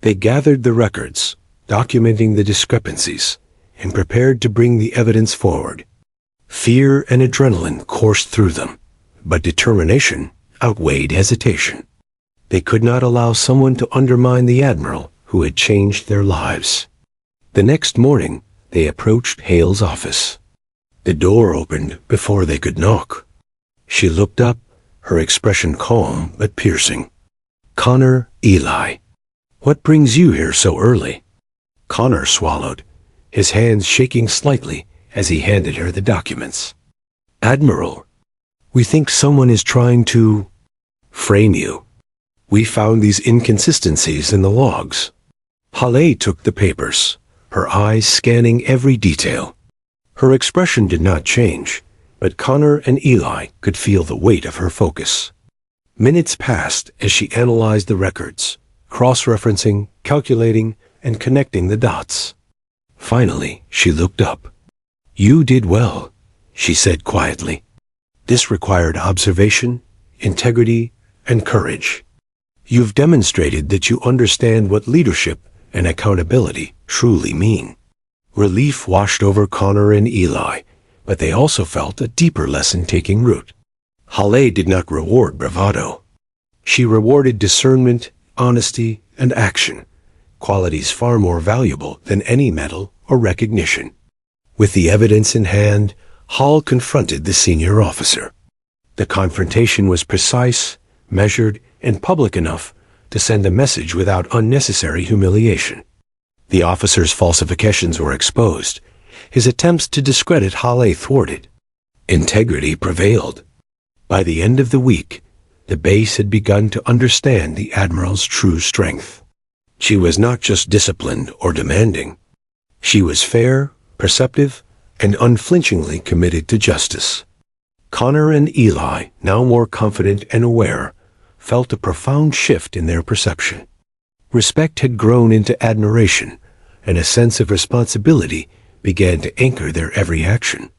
They gathered the records, documenting the discrepancies, and prepared to bring the evidence forward. Fear and adrenaline coursed through them, but determination outweighed hesitation. They could not allow someone to undermine the Admiral who had changed their lives. The next morning, they approached Hale's office. The door opened before they could knock. She looked up, her expression calm but piercing. "Connor, Eli, what brings you here so early?" Connor swallowed, his hands shaking slightly as he handed her the documents. "Admiral, we think someone is trying to frame you. We found these inconsistencies in the logs." Hale took the papers, her eyes scanning every detail. Her expression did not change, but Connor and Eli could feel the weight of her focus. Minutes passed as she analyzed the records, cross-referencing, calculating, and connecting the dots. Finally, she looked up. "You did well," she said quietly. "This required observation, integrity, and courage. You've demonstrated that you understand what leadership and accountability truly mean." Relief washed over Connor and Eli, but they also felt a deeper lesson taking root. Hale did not reward bravado. She rewarded discernment, honesty, and action, qualities far more valuable than any medal or recognition. With the evidence in hand, Hall confronted the senior officer. The confrontation was precise, measured, and public enough to send a message without unnecessary humiliation. The officer's falsifications were exposed, his attempts to discredit Hale thwarted. Integrity prevailed. By the end of the week, the base had begun to understand the Admiral's true strength. She was not just disciplined or demanding. She was fair, perceptive, and unflinchingly committed to justice. Connor and Eli, now more confident and aware, felt a profound shift in their perception. Respect had grown into admiration, and a sense of responsibility began to anchor their every action.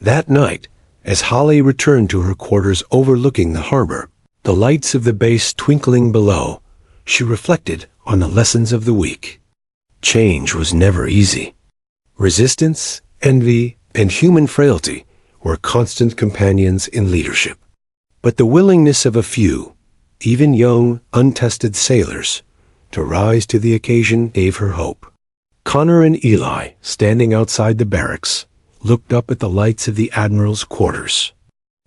That night, as Holly returned to her quarters overlooking the harbor, the lights of the base twinkling below, she reflected on the lessons of the week. Change was never easy. Resistance, envy, and human frailty were constant companions in leadership. But the willingness of a few, even young, untested sailors, to rise to the occasion gave her hope. Connor and Eli, standing outside the barracks, looked up at the lights of the Admiral's quarters.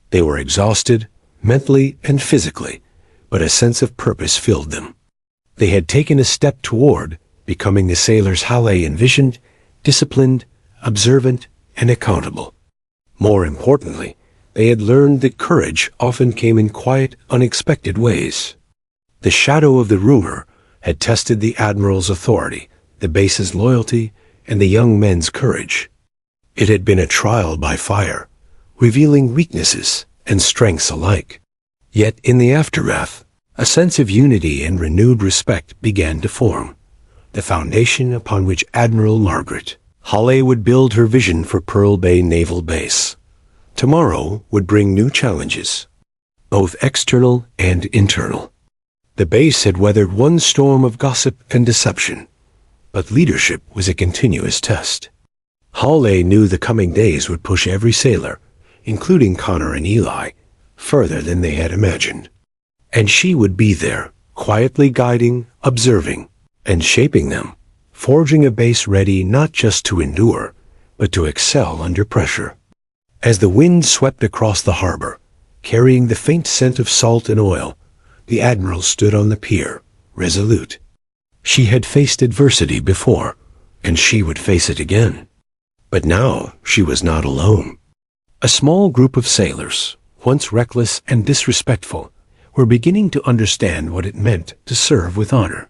They were exhausted, mentally and physically, but a sense of purpose filled them. They had taken a step toward becoming the sailors Halle envisioned, disciplined, observant, and accountable. More importantly, they had learned that courage often came in quiet, unexpected ways. The shadow of the rumor had tested the Admiral's authority, the base's loyalty, and the young men's courage. It had been a trial by fire, revealing weaknesses and strengths alike. Yet in the aftermath, a sense of unity and renewed respect began to form, the foundation upon which Admiral Margaret Halle would build her vision for Pearl Bay Naval Base. Tomorrow would bring new challenges, both external and internal. The base had weathered one storm of gossip and deception, but leadership was a continuous test. Halle knew the coming days would push every sailor, including Connor and Eli, further than they had imagined. And she would be there, quietly guiding, observing, and shaping them, forging a base ready not just to endure, but to excel under pressure. As the wind swept across the harbor, carrying the faint scent of salt and oil, the Admiral stood on the pier, resolute. She had faced adversity before, and she would face it again. But now she was not alone. A small group of sailors, once reckless and disrespectful, were beginning to understand what it meant to serve with honor.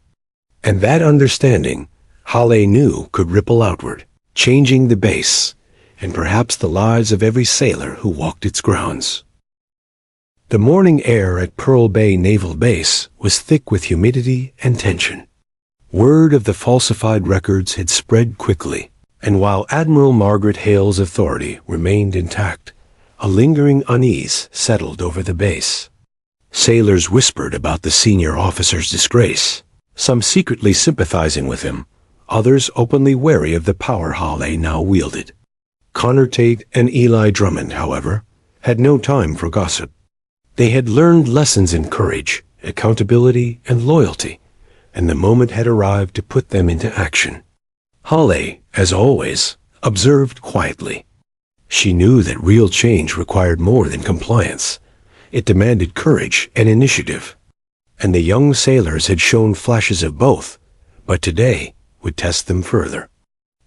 And that understanding, Halle knew, could ripple outward, changing the base, and perhaps the lives of every sailor who walked its grounds. The morning air at Pearl Bay Naval Base was thick with humidity and tension. Word of the falsified records had spread quickly, and while Admiral Margaret Hale's authority remained intact, a lingering unease settled over the base. Sailors whispered about the senior officer's disgrace, some secretly sympathizing with him, others openly wary of the power Halle now wielded. Connor Tate and Eli Drummond, however, had no time for gossip. They had learned lessons in courage, accountability, and loyalty, and the moment had arrived to put them into action. Halle, as always, observed quietly. She knew that real change required more than compliance. It demanded courage and initiative. And the young sailors had shown flashes of both, but today would test them further.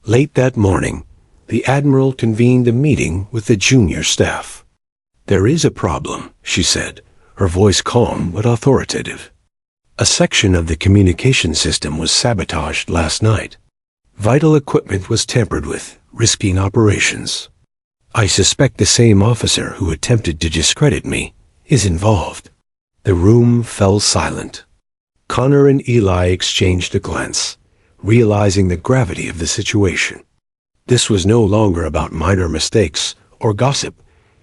Late that morning, the Admiral convened a meeting with the junior staff. "There is a problem," she said, her voice calm but authoritative. "A section of the communication system was sabotaged last night. Vital equipment was tampered with, risking operations. I suspect the same officer who attempted to discredit me is involved." The room fell silent. Connor and Eli exchanged a glance, realizing the gravity of the situation. This was no longer about minor mistakes or gossip.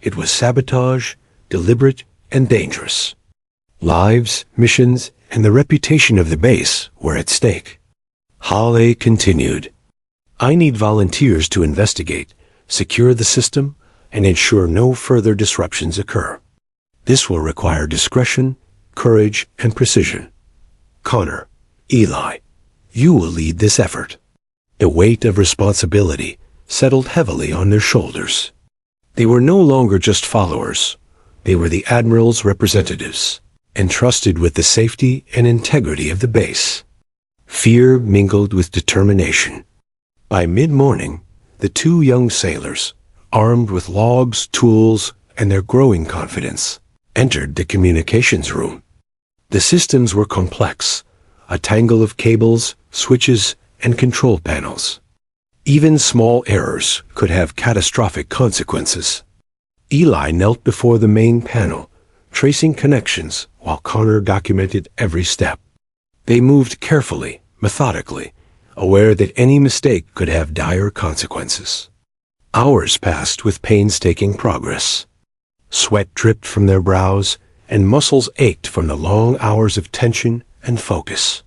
It was sabotage, deliberate and dangerous. Lives, missions, and the reputation of the base were at stake. Halle continued, "I need volunteers to investigate, secure the system, and ensure no further disruptions occur. This will require discretion, courage, and precision. Connor, Eli, you will lead this effort." The weight of responsibility settled heavily on their shoulders. They were no longer just followers. They were the Admiral's representatives, entrusted with the safety and integrity of the base. Fear mingled with determination. By mid-morning, the two young sailors, armed with logs, tools, and their growing confidence, entered the communications room. The systems were complex, a tangle of cables, switches, and control panels. Even small errors could have catastrophic consequences. Eli knelt before the main panel, tracing connections while Connor documented every step. They moved carefully, methodically, aware that any mistake could have dire consequences. Hours passed with painstaking progress. Sweat dripped from their brows, and muscles ached from the long hours of tension and focus.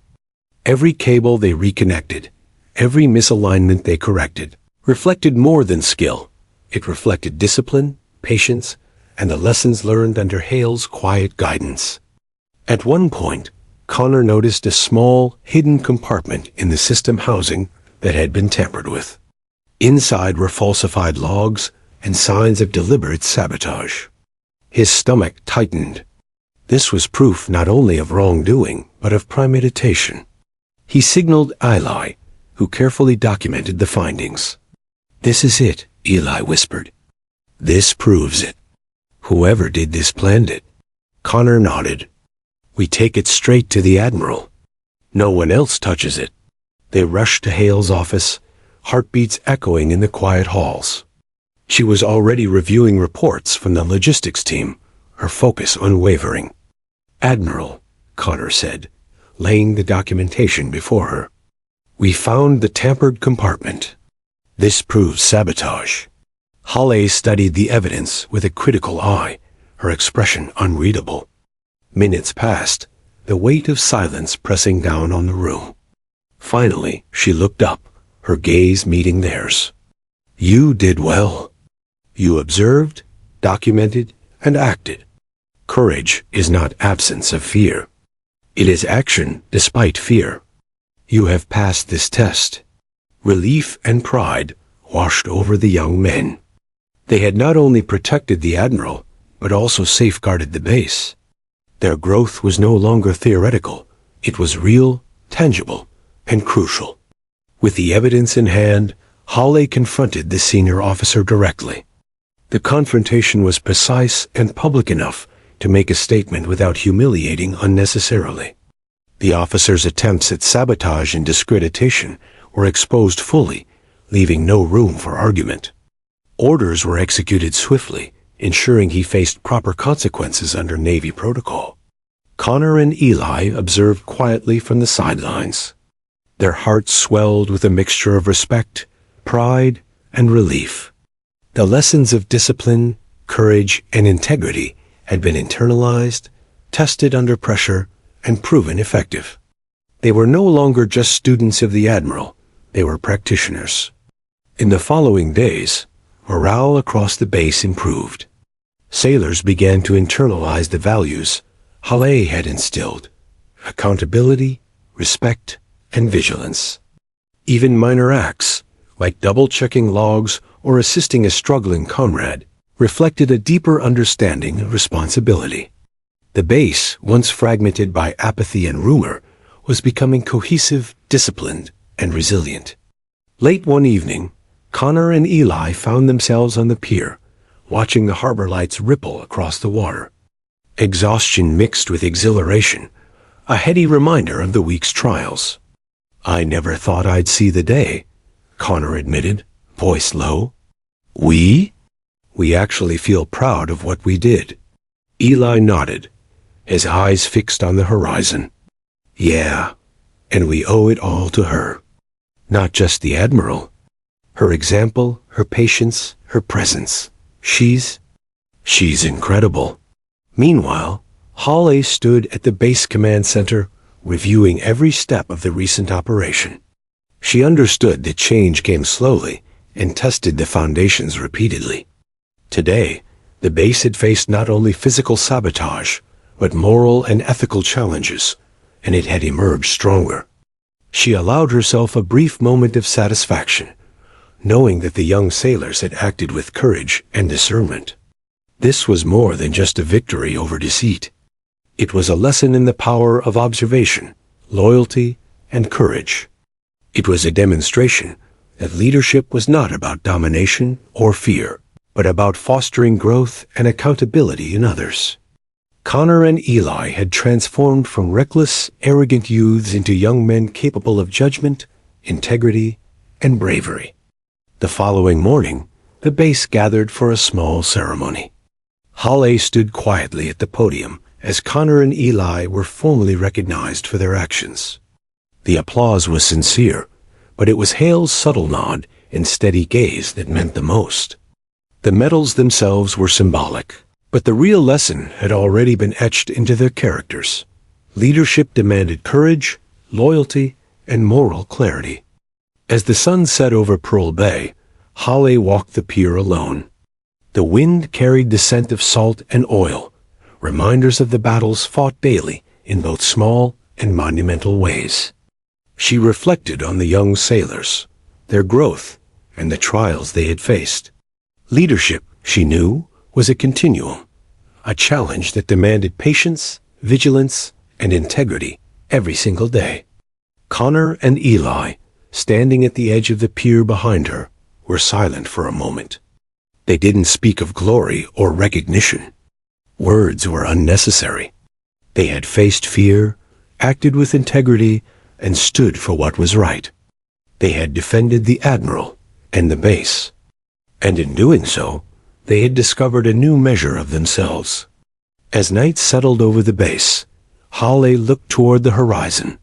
Every cable they reconnected, every misalignment they corrected, reflected more than skill. It reflected discipline, patience, and the lessons learned under Hale's quiet guidance. At one point, Connor noticed a small, hidden compartment in the system housing that had been tampered with. Inside were falsified logs and signs of deliberate sabotage. His stomach tightened. This was proof not only of wrongdoing, but of premeditation. He signaled Eli, who carefully documented the findings. "This is it," Eli whispered. "This proves it. Whoever did this planned it." Connor nodded. "We take it straight to the Admiral. No one else touches it." They rushed to Hale's office, heartbeats echoing in the quiet halls. She was already reviewing reports from the logistics team, her focus unwavering. "Admiral," Connor said, laying the documentation before her. "We found the tampered compartment. This proves sabotage." Hale studied the evidence with a critical eye, her expression unreadable. Minutes passed, the weight of silence pressing down on the room. Finally, she looked up, her gaze meeting theirs. "You did well. You observed, documented, and acted. Courage is not absence of fear. It is action despite fear. You have passed this test." Relief and pride washed over the young men. They had not only protected the Admiral, but also safeguarded the base. Their growth was no longer theoretical. It was real, tangible, and crucial. With the evidence in hand, Hale confronted the senior officer directly. The confrontation was precise and public enough to make a statement without humiliating unnecessarily. The officer's attempts at sabotage and discreditation were exposed fully, leaving no room for argument. Orders were executed swiftly, ensuring he faced proper consequences under Navy protocol. Connor and Eli observed quietly from the sidelines. Their hearts swelled with a mixture of respect, pride, and relief. The lessons of discipline, courage, and integrity had been internalized, tested under pressure, and proven effective. They were no longer just students of the Admiral, they were practitioners. In the following days, morale across the base improved. Sailors began to internalize the values Hale had instilled: accountability, respect, and vigilance. Even minor acts, like double-checking logs or assisting a struggling comrade, reflected a deeper understanding of responsibility. The base, once fragmented by apathy and rumor, was becoming cohesive, disciplined, and resilient. Late one evening, Connor and Eli found themselves on the pier, watching the harbor lights ripple across the water. Exhaustion mixed with exhilaration, a heady reminder of the week's trials. "I never thought I'd see the day," Connor admitted, voice low. "We? We actually feel proud of what we did." Eli nodded, his eyes fixed on the horizon. "Yeah, and we owe it all to her. Not just the Admiral. Her example, her patience, her presence. She's incredible." Meanwhile, Hale stood at the base command center, reviewing every step of the recent operation. She understood that change came slowly and tested the foundations repeatedly. Today, the base had faced not only physical sabotage, but moral and ethical challenges, and it had emerged stronger. She allowed herself a brief moment of satisfaction, knowing that the young sailors had acted with courage and discernment. This was more than just a victory over deceit. It was a lesson in the power of observation, loyalty, and courage. It was a demonstration that leadership was not about domination or fear, but about fostering growth and accountability in others. Connor and Eli had transformed from reckless, arrogant youths into young men capable of judgment, integrity, and bravery. The following morning, the base gathered for a small ceremony. Hale stood quietly at the podium as Connor and Eli were formally recognized for their actions. The applause was sincere, but it was Hale's subtle nod and steady gaze that meant the most. The medals themselves were symbolic, but the real lesson had already been etched into their characters. Leadership demanded courage, loyalty, and moral clarity. As the sun set over Pearl Bay, Hale walked the pier alone. The wind carried the scent of salt and oil, reminders of the battles fought daily in both small and monumental ways. She reflected on the young sailors, their growth, and the trials they had faced. Leadership, she knew, was a continuum, a challenge that demanded patience, vigilance, and integrity every single day. Connor and Eli, standing at the edge of the pier behind her, were silent for a moment. They didn't speak of glory or recognition. Words were unnecessary. They had faced fear, acted with integrity, and stood for what was right. They had defended the Admiral and the base. And in doing so, they had discovered a new measure of themselves. As night settled over the base, Hale looked toward the horizon.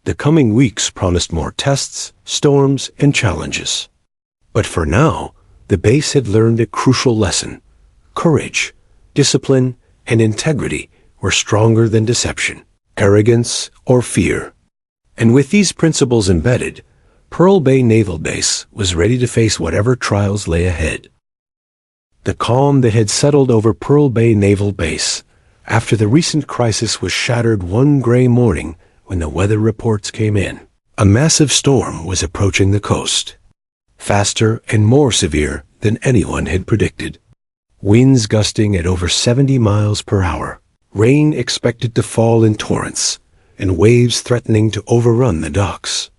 The coming weeks promised more tests, storms, and challenges. But for now, the base had learned a crucial lesson. Courage, discipline, and integrity were stronger than deception, arrogance, or fear. And with these principles embedded, Pearl Bay Naval Base was ready to face whatever trials lay ahead. The calm that had settled over Pearl Bay Naval Base after the recent crisis was shattered one gray morning when the weather reports came in. A massive storm was approaching the coast, faster and more severe than anyone had predicted. Winds gusting at over 70 miles per hour, rain expected to fall in torrents, and waves threatening to overrun the docks.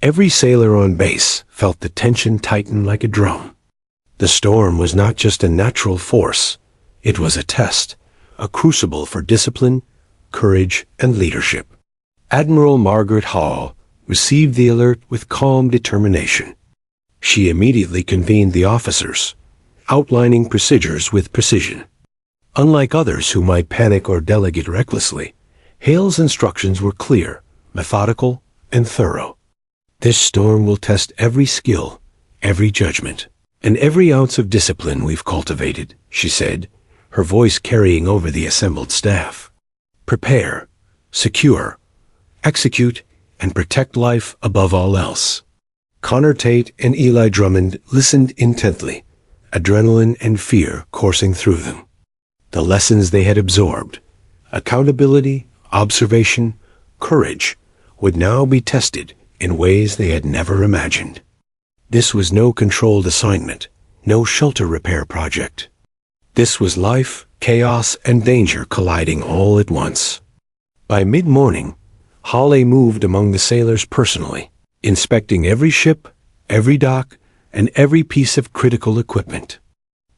Every sailor on base felt the tension tighten like a drum. The storm was not just a natural force, it was a test, a crucible for discipline, courage, and leadership. Admiral Margaret Hall received the alert with calm determination. She immediately convened the officers, outlining procedures with precision. Unlike others who might panic or delegate recklessly, Hale's instructions were clear, methodical, and thorough. This storm will test every skill, every judgment, and every ounce of discipline we've cultivated, she said, her voice carrying over the assembled staff. Prepare, secure, execute, and protect life above all else. Connor Tate and Eli Drummond listened intently, adrenaline and fear coursing through them. The lessons they had absorbed, accountability, observation, courage, would now be tested in ways they had never imagined. This was no controlled assignment, no shelter repair project. This was life, chaos, and danger colliding all at once. By mid-morning, Hale moved among the sailors personally, inspecting every ship, every dock, and every piece of critical equipment.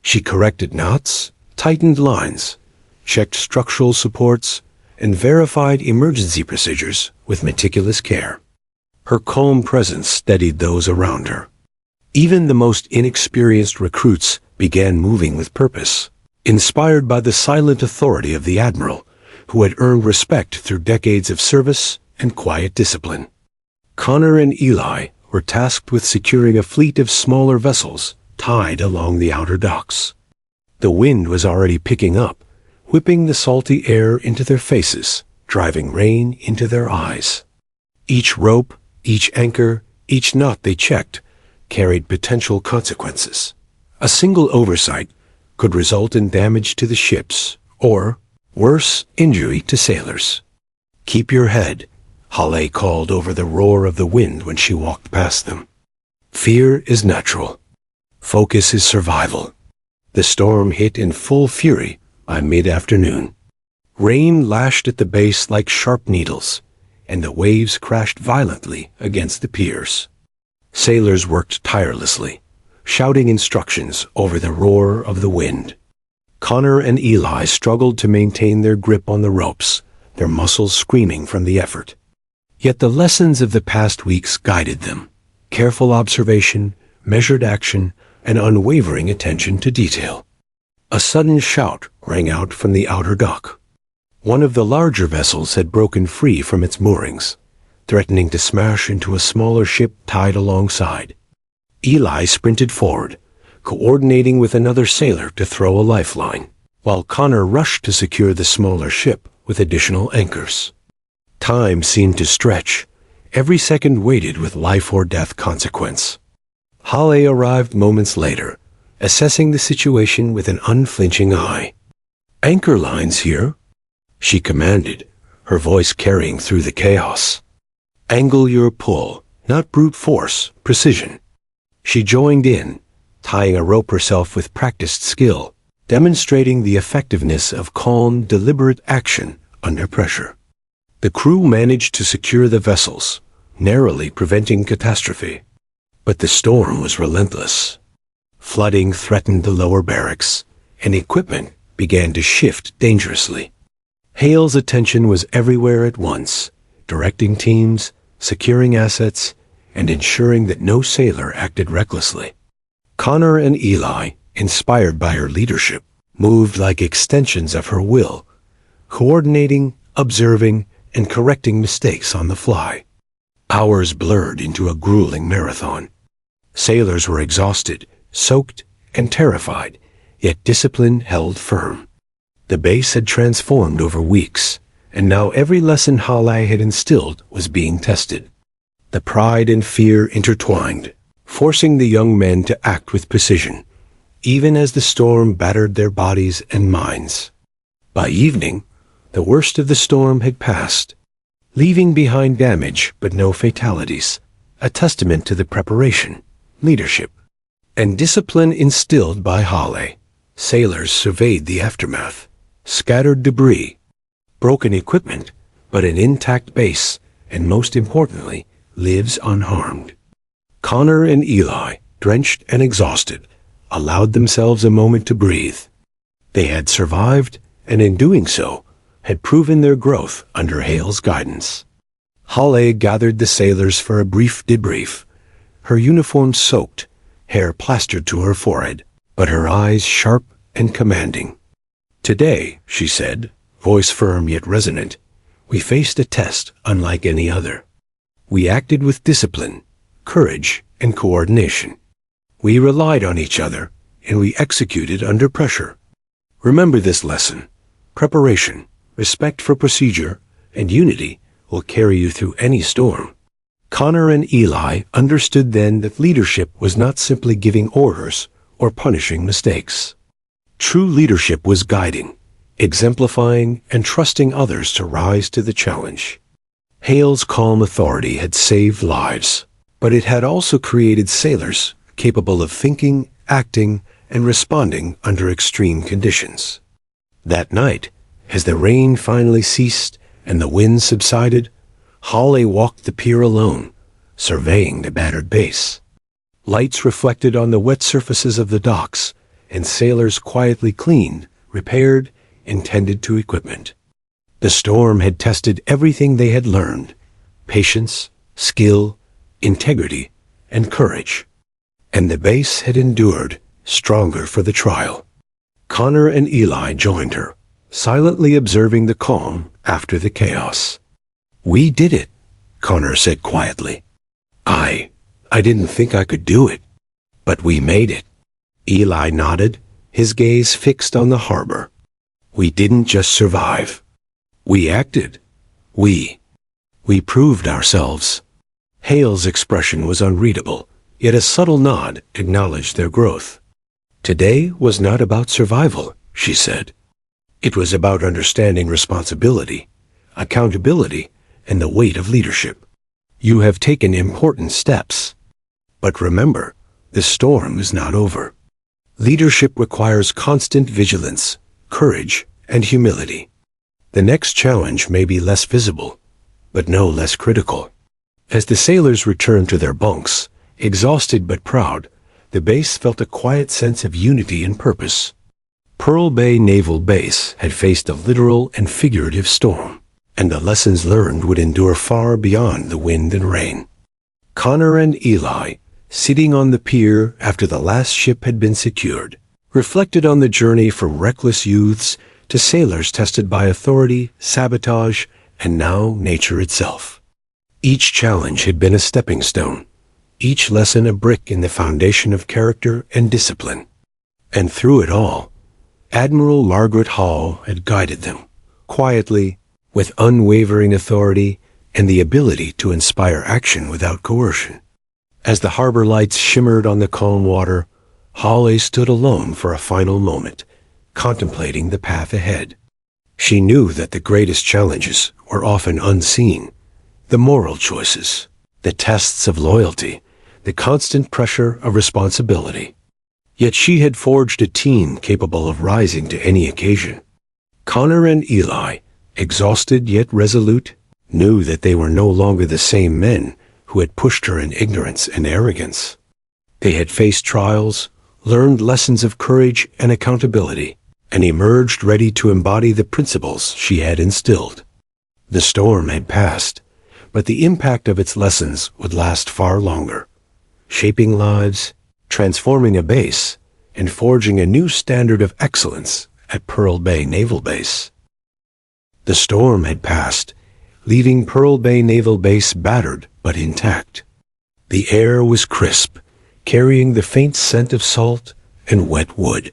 She corrected knots, tightened lines, checked structural supports, and verified emergency procedures with meticulous care. Her calm presence steadied those around her. Even the most inexperienced recruits began moving with purpose, inspired by the silent authority of the Admiral, who had earned respect through decades of service and quiet discipline. Connor and Eli were tasked with securing a fleet of smaller vessels tied along the outer docks. The wind was already picking up, whipping the salty air into their faces, driving rain into their eyes. Each rope, each anchor, each knot they checked carried potential consequences. A single oversight could result in damage to the ships, or, worse, injury to sailors. "Keep your head," Hale called over the roar of the wind when she walked past them. "Fear is natural. Focus is survival." The storm hit in full fury by mid-afternoon. Rain lashed at the base like sharp needles, and the waves crashed violently against the piers. Sailors worked tirelessly, shouting instructions over the roar of the wind. Connor and Eli struggled to maintain their grip on the ropes, their muscles screaming from the effort. Yet the lessons of the past weeks guided them. Careful observation, measured action, and unwavering attention to detail. A sudden shout rang out from the outer dock. One of the larger vessels had broken free from its moorings, threatening to smash into a smaller ship tied alongside. Eli sprinted forward, coordinating with another sailor to throw a lifeline, while Connor rushed to secure the smaller ship with additional anchors. Time seemed to stretch. Every second waited with life or death consequence. Hale arrived moments later, assessing the situation with an unflinching eye. "Anchor lines here," she commanded, her voice carrying through the chaos. "Angle your pull, not brute force, precision." She joined in, tying a rope herself with practiced skill, demonstrating the effectiveness of calm, deliberate action under pressure. The crew managed to secure the vessels, narrowly preventing catastrophe. But the storm was relentless. Flooding threatened the lower barracks, and equipment began to shift dangerously. Hale's attention was everywhere at once, directing teams, securing assets, and ensuring that no sailor acted recklessly. Connor and Eli, inspired by her leadership, moved like extensions of her will, coordinating, observing, and correcting mistakes on the fly. Hours blurred into a grueling marathon. Sailors were exhausted, soaked, and terrified, yet discipline held firm. The base had transformed over weeks, and now every lesson Hale had instilled was being tested. The pride and fear intertwined, forcing the young men to act with precision, even as the storm battered their bodies and minds. By evening, the worst of the storm had passed, leaving behind damage but no fatalities, a testament to the preparation, leadership, and discipline instilled by Hale. Sailors surveyed the aftermath, scattered debris, broken equipment, but an intact base, and most importantly, lives unharmed. Connor and Eli, drenched and exhausted, allowed themselves a moment to breathe. They had survived, and in doing so, had proven their growth under Hale's guidance. Hale gathered the sailors for a brief debrief, her uniform soaked, hair plastered to her forehead, but her eyes sharp and commanding. "Today," she said, voice firm yet resonant, "we faced a test unlike any other. We acted with discipline, courage, and coordination. We relied on each other, and we executed under pressure. Remember this lesson: preparation, respect for procedure, and unity will carry you through any storm." Connor and Eli understood then that leadership was not simply giving orders or punishing mistakes. True leadership was guiding, exemplifying, and trusting others to rise to the challenge. Hale's calm authority had saved lives, but it had also created sailors capable of thinking, acting, and responding under extreme conditions. That night, as the rain finally ceased and the wind subsided, Hale walked the pier alone, surveying the battered base. Lights reflected on the wet surfaces of the docks, and sailors quietly cleaned, repaired, and tended to equipment. The storm had tested everything they had learned: patience, skill, integrity, and courage. And the base had endured, stronger for the trial. Connor and Eli joined her, silently observing the calm after the chaos. "We did it," Connor said quietly. I didn't think I could do it, but we made it." Eli nodded, his gaze fixed on the harbor. "We didn't just survive. We acted. We proved ourselves." Hale's expression was unreadable, yet a subtle nod acknowledged their growth. "Today was not about survival," she said. "It was about understanding responsibility, accountability, and the weight of leadership. You have taken important steps. But remember, the storm is not over. Leadership requires constant vigilance, courage, and humility. The next challenge may be less visible, but no less critical." As the sailors returned to their bunks, exhausted but proud, the base felt a quiet sense of unity and purpose. Pearl Bay Naval Base had faced a literal and figurative storm, and the lessons learned would endure far beyond the wind and rain. Connor and Eli, sitting on the pier after the last ship had been secured, reflected on the journey from reckless youths to sailors tested by authority, sabotage, and now nature itself. Each challenge had been a stepping stone, each lesson a brick in the foundation of character and discipline. And through it all, Admiral Margaret Hall had guided them, quietly, with unwavering authority and the ability to inspire action without coercion. As the harbor lights shimmered on the calm water, Hawley stood alone for a final moment, contemplating the path ahead. She knew that the greatest challenges were often unseen, the moral choices, the tests of loyalty, the constant pressure of responsibility. Yet she had forged a team capable of rising to any occasion. Connor and Eli, exhausted yet resolute, knew that they were no longer the same men who had pushed her in ignorance and arrogance. They had faced trials, learned lessons of courage and accountability, and emerged ready to embody the principles she had instilled. The storm had passed, but the impact of its lessons would last far longer, shaping lives, transforming a base, and forging a new standard of excellence at Pearl Bay Naval Base. The storm had passed, leaving Pearl Bay Naval Base battered but intact. The air was crisp, carrying the faint scent of salt and wet wood.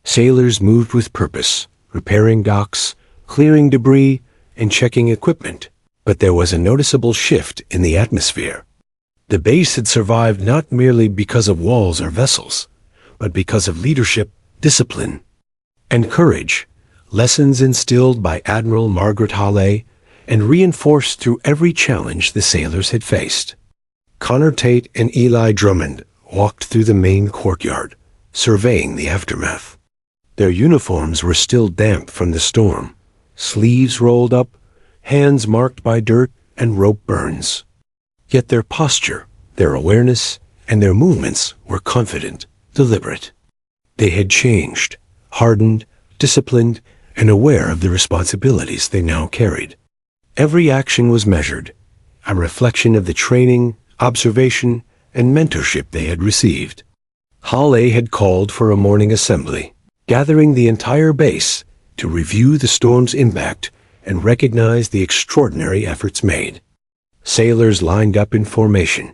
Sailors moved with purpose, repairing docks, clearing debris, and checking equipment, but there was a noticeable shift in the atmosphere. The base had survived not merely because of walls or vessels, but because of leadership, discipline, and courage, lessons instilled by Admiral Margaret Hawley and reinforced through every challenge the sailors had faced. Connor Tate and Eli Drummond walked through the main courtyard, surveying the aftermath. Their uniforms were still damp from the storm, sleeves rolled up, hands marked by dirt and rope burns. Yet their posture, their awareness, and their movements were confident, deliberate. They had changed, hardened, disciplined, and aware of the responsibilities they now carried. Every action was measured, a reflection of the training, observation, and mentorship they had received. Hawley had called for a morning assembly, gathering the entire base to review the storm's impact and recognize the extraordinary efforts made. Sailors lined up in formation,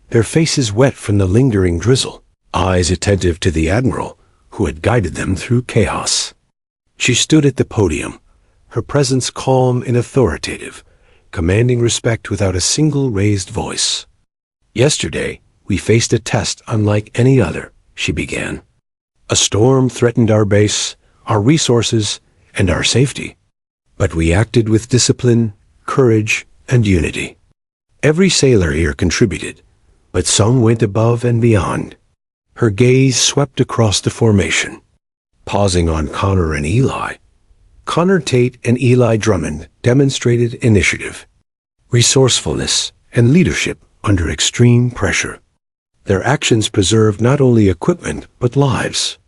their faces wet from the lingering drizzle, eyes attentive to the Admiral, who had guided them through chaos. She stood at the podium, her presence calm and authoritative, commanding respect without a single raised voice. "Yesterday, we faced a test unlike any other," she began. "A storm threatened our base, our resources, and our safety. But we acted with discipline, courage, and unity. Every sailor here contributed, but some went above and beyond." Her gaze swept across the formation. Pausing on Connor and Eli, Connor Tate and Eli Drummond demonstrated initiative, resourcefulness, and leadership under extreme pressure. Their actions preserved not only equipment but lives.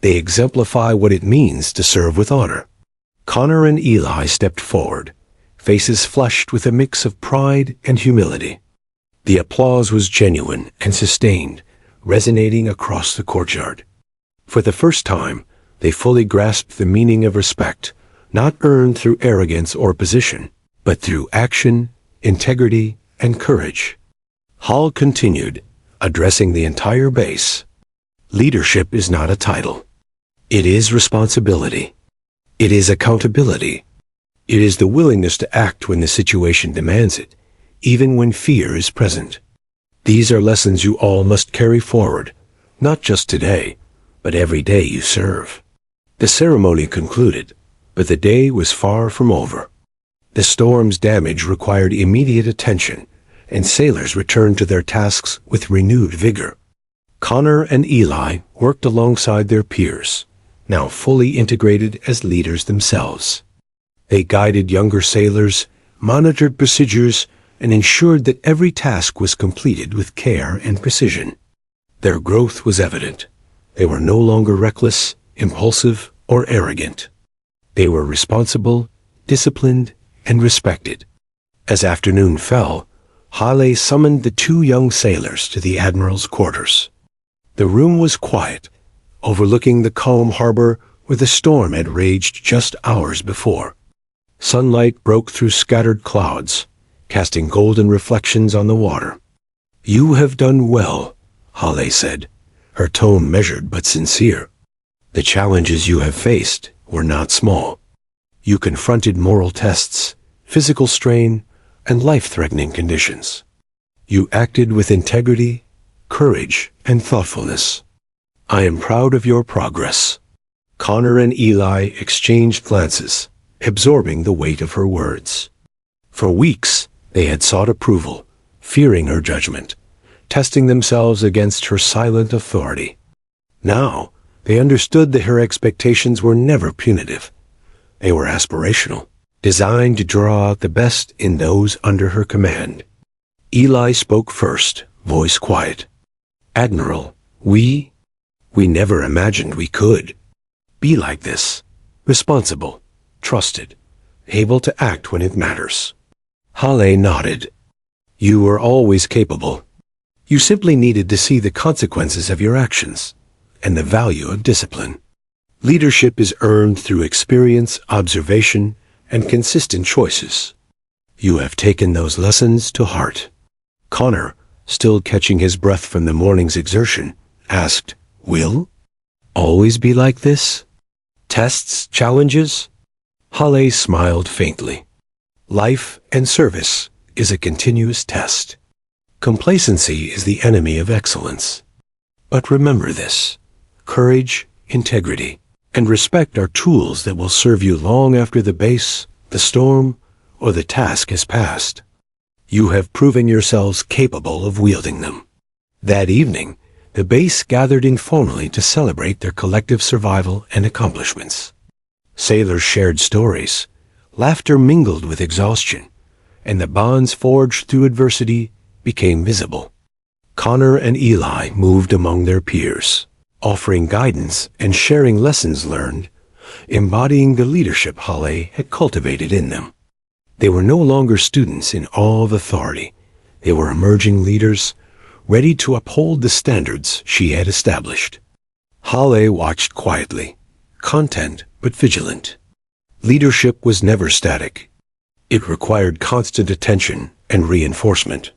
They exemplify what it means to serve with honor. Connor and Eli stepped forward, faces flushed with a mix of pride and humility. The applause was genuine and sustained, resonating across the courtyard. For the first time, they fully grasped the meaning of respect, not earned through arrogance or position, but through action, integrity, and courage. Hall continued, addressing the entire base. "Leadership is not a title. It is responsibility. It is accountability. It is the willingness to act when the situation demands it, even when fear is present. These are lessons you all must carry forward, not just today, but every day you serve." The ceremony concluded, but the day was far from over. The storm's damage required immediate attention, and sailors returned to their tasks with renewed vigor. Connor and Eli worked alongside their peers, now fully integrated as leaders themselves. They guided younger sailors, monitored procedures, and ensured that every task was completed with care and precision. Their growth was evident. They were no longer reckless, impulsive, or arrogant. They were responsible, disciplined, and respected. As afternoon fell, Hale summoned the two young sailors to the Admiral's quarters. The room was quiet, overlooking the calm harbor where the storm had raged just hours before. Sunlight broke through scattered clouds, casting golden reflections on the water. "You have done well," Hale said, her tone measured but sincere. "The challenges you have faced were not small. You confronted moral tests, physical strain, and life-threatening conditions. You acted with integrity, courage, and thoughtfulness. I am proud of your progress." Connor and Eli exchanged glances, absorbing the weight of her words. For weeks, they had sought approval, fearing her judgment, testing themselves against her silent authority. Now, they understood that her expectations were never punitive. They were aspirational, designed to draw out the best in those under her command. Eli spoke first, voice quiet. "Admiral, we never imagined we could be like this, responsible, trusted, able to act when it matters." Hale nodded. "You were always capable. You simply needed to see the consequences of your actions and the value of discipline. Leadership is earned through experience, observation, and consistent choices. You have taken those lessons to heart." Connor, still catching his breath from the morning's exertion, asked, "Will always be like this? Tests, challenges?" Hale smiled faintly. "Life and service is a continuous test. Complacency is the enemy of excellence. But remember this: courage, integrity, and respect are tools that will serve you long after the base, the storm, or the task has passed. You have proven yourselves capable of wielding them." That evening, the base gathered informally to celebrate their collective survival and accomplishments. Sailors shared stories, laughter mingled with exhaustion, and the bonds forged through adversity became visible. Connor and Eli moved among their peers, offering guidance and sharing lessons learned, embodying the leadership Hale had cultivated in them. They were no longer students in awe of authority. They were emerging leaders, ready to uphold the standards she had established. Hale watched quietly, content but vigilant. Leadership was never static. It required constant attention and reinforcement.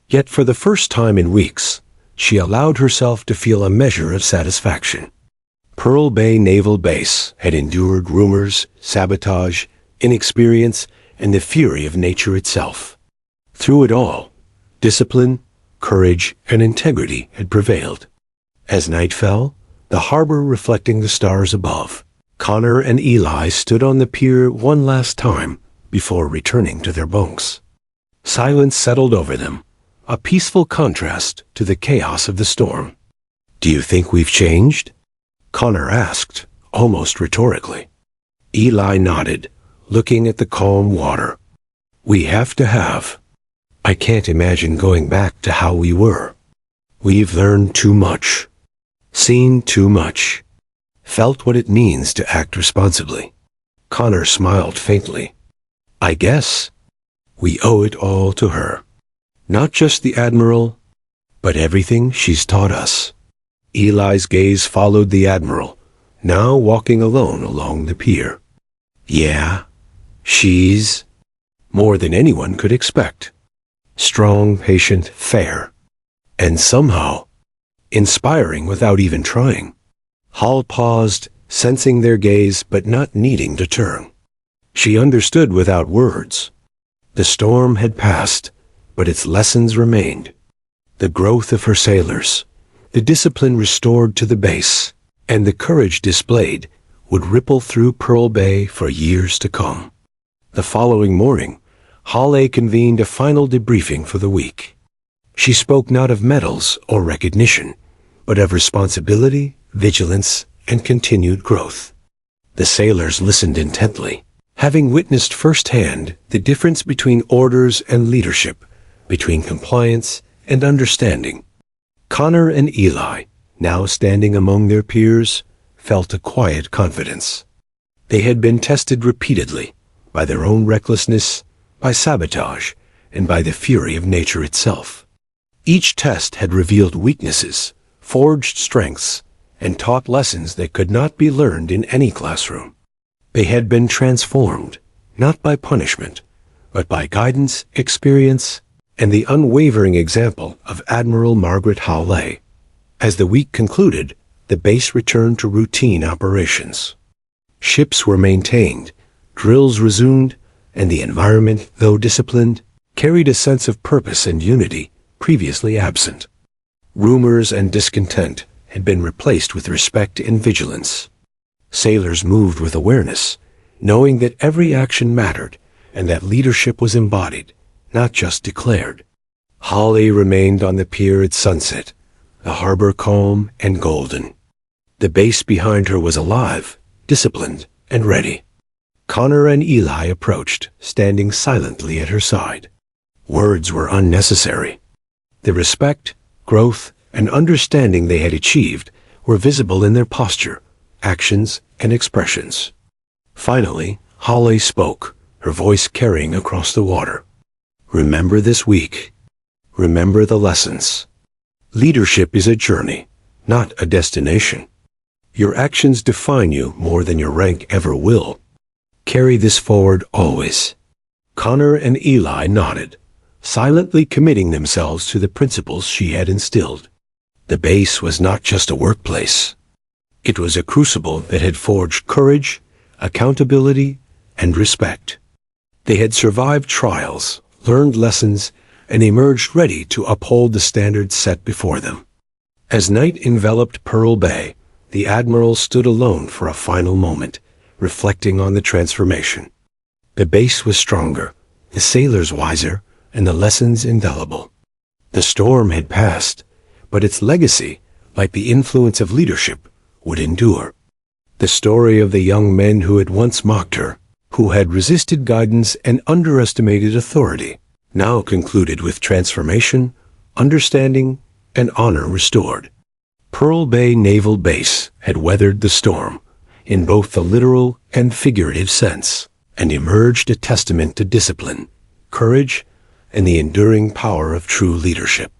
Yet for the first time in weeks, she allowed herself to feel a measure of satisfaction. Pearl Bay Naval Base had endured rumors, sabotage, inexperience, and the fury of nature itself. Through it all, discipline, courage, and integrity had prevailed. As night fell, the harbor reflecting the stars above, Connor and Eli stood on the pier one last time before returning to their bunks. Silence settled over them, a peaceful contrast to the chaos of the storm. "Do you think we've changed?" Connor asked, almost rhetorically. Eli nodded, looking at the calm water. "We have to have. I can't imagine going back to how we were. We've learned too much, seen too much, felt what it means to act responsibly." Connor smiled faintly. "I guess we owe it all to her. Not just the Admiral, but everything she's taught us." Eli's gaze followed the Admiral, now walking alone along the pier. "Yeah, she's more than anyone could expect. Strong, patient, fair, and somehow inspiring without even trying." Hal paused, sensing their gaze but not needing to turn. She understood without words. The storm had passed, but its lessons remained. The growth of her sailors, the discipline restored to the base, and the courage displayed would ripple through Pearl Bay for years to come. The following morning, Hale convened a final debriefing for the week. She spoke not of medals or recognition, but of responsibility, vigilance, and continued growth. The sailors listened intently, having witnessed firsthand the difference between orders and leadership, between compliance and understanding. Connor and Eli, now standing among their peers, felt a quiet confidence. They had been tested repeatedly by their own recklessness, by sabotage, and by the fury of nature itself. Each test had revealed weaknesses, forged strengths, and taught lessons that could not be learned in any classroom. They had been transformed, not by punishment, but by guidance, experience, and the unwavering example of Admiral Margaret Howley. As the week concluded, the base returned to routine operations. Ships were maintained, drills resumed, and the environment, though disciplined, carried a sense of purpose and unity previously absent. Rumors and discontent had been replaced with respect and vigilance. Sailors moved with awareness, knowing that every action mattered and that leadership was embodied, not just declared. Holly remained on the pier at sunset, the harbor calm and golden. The base behind her was alive, disciplined, and ready. Connor and Eli approached, standing silently at her side. Words were unnecessary. The respect, growth, and understanding they had achieved were visible in their posture, actions, and expressions. Finally, Holly spoke, her voice carrying across the water. Remember this week. Remember the lessons. Leadership is a journey, not a destination. Your actions define you more than your rank ever will. Carry this forward always. Connor and Eli nodded, silently committing themselves to the principles she had instilled. The base was not just a workplace. It was a crucible that had forged courage, accountability, and respect. They had survived trials, learned lessons, and emerged ready to uphold the standards set before them. As night enveloped Pearl Bay, the Admiral stood alone for a final moment, reflecting on the transformation. The base was stronger, the sailors wiser, and the lessons indelible. The storm had passed, but its legacy, like the influence of leadership, would endure. The story of the young men who had once mocked her, who had resisted guidance and underestimated authority, now concluded with transformation, understanding, and honor restored. Pearl Bay Naval Base had weathered the storm, in both the literal and figurative sense, and emerged a testament to discipline, courage, and the enduring power of true leadership.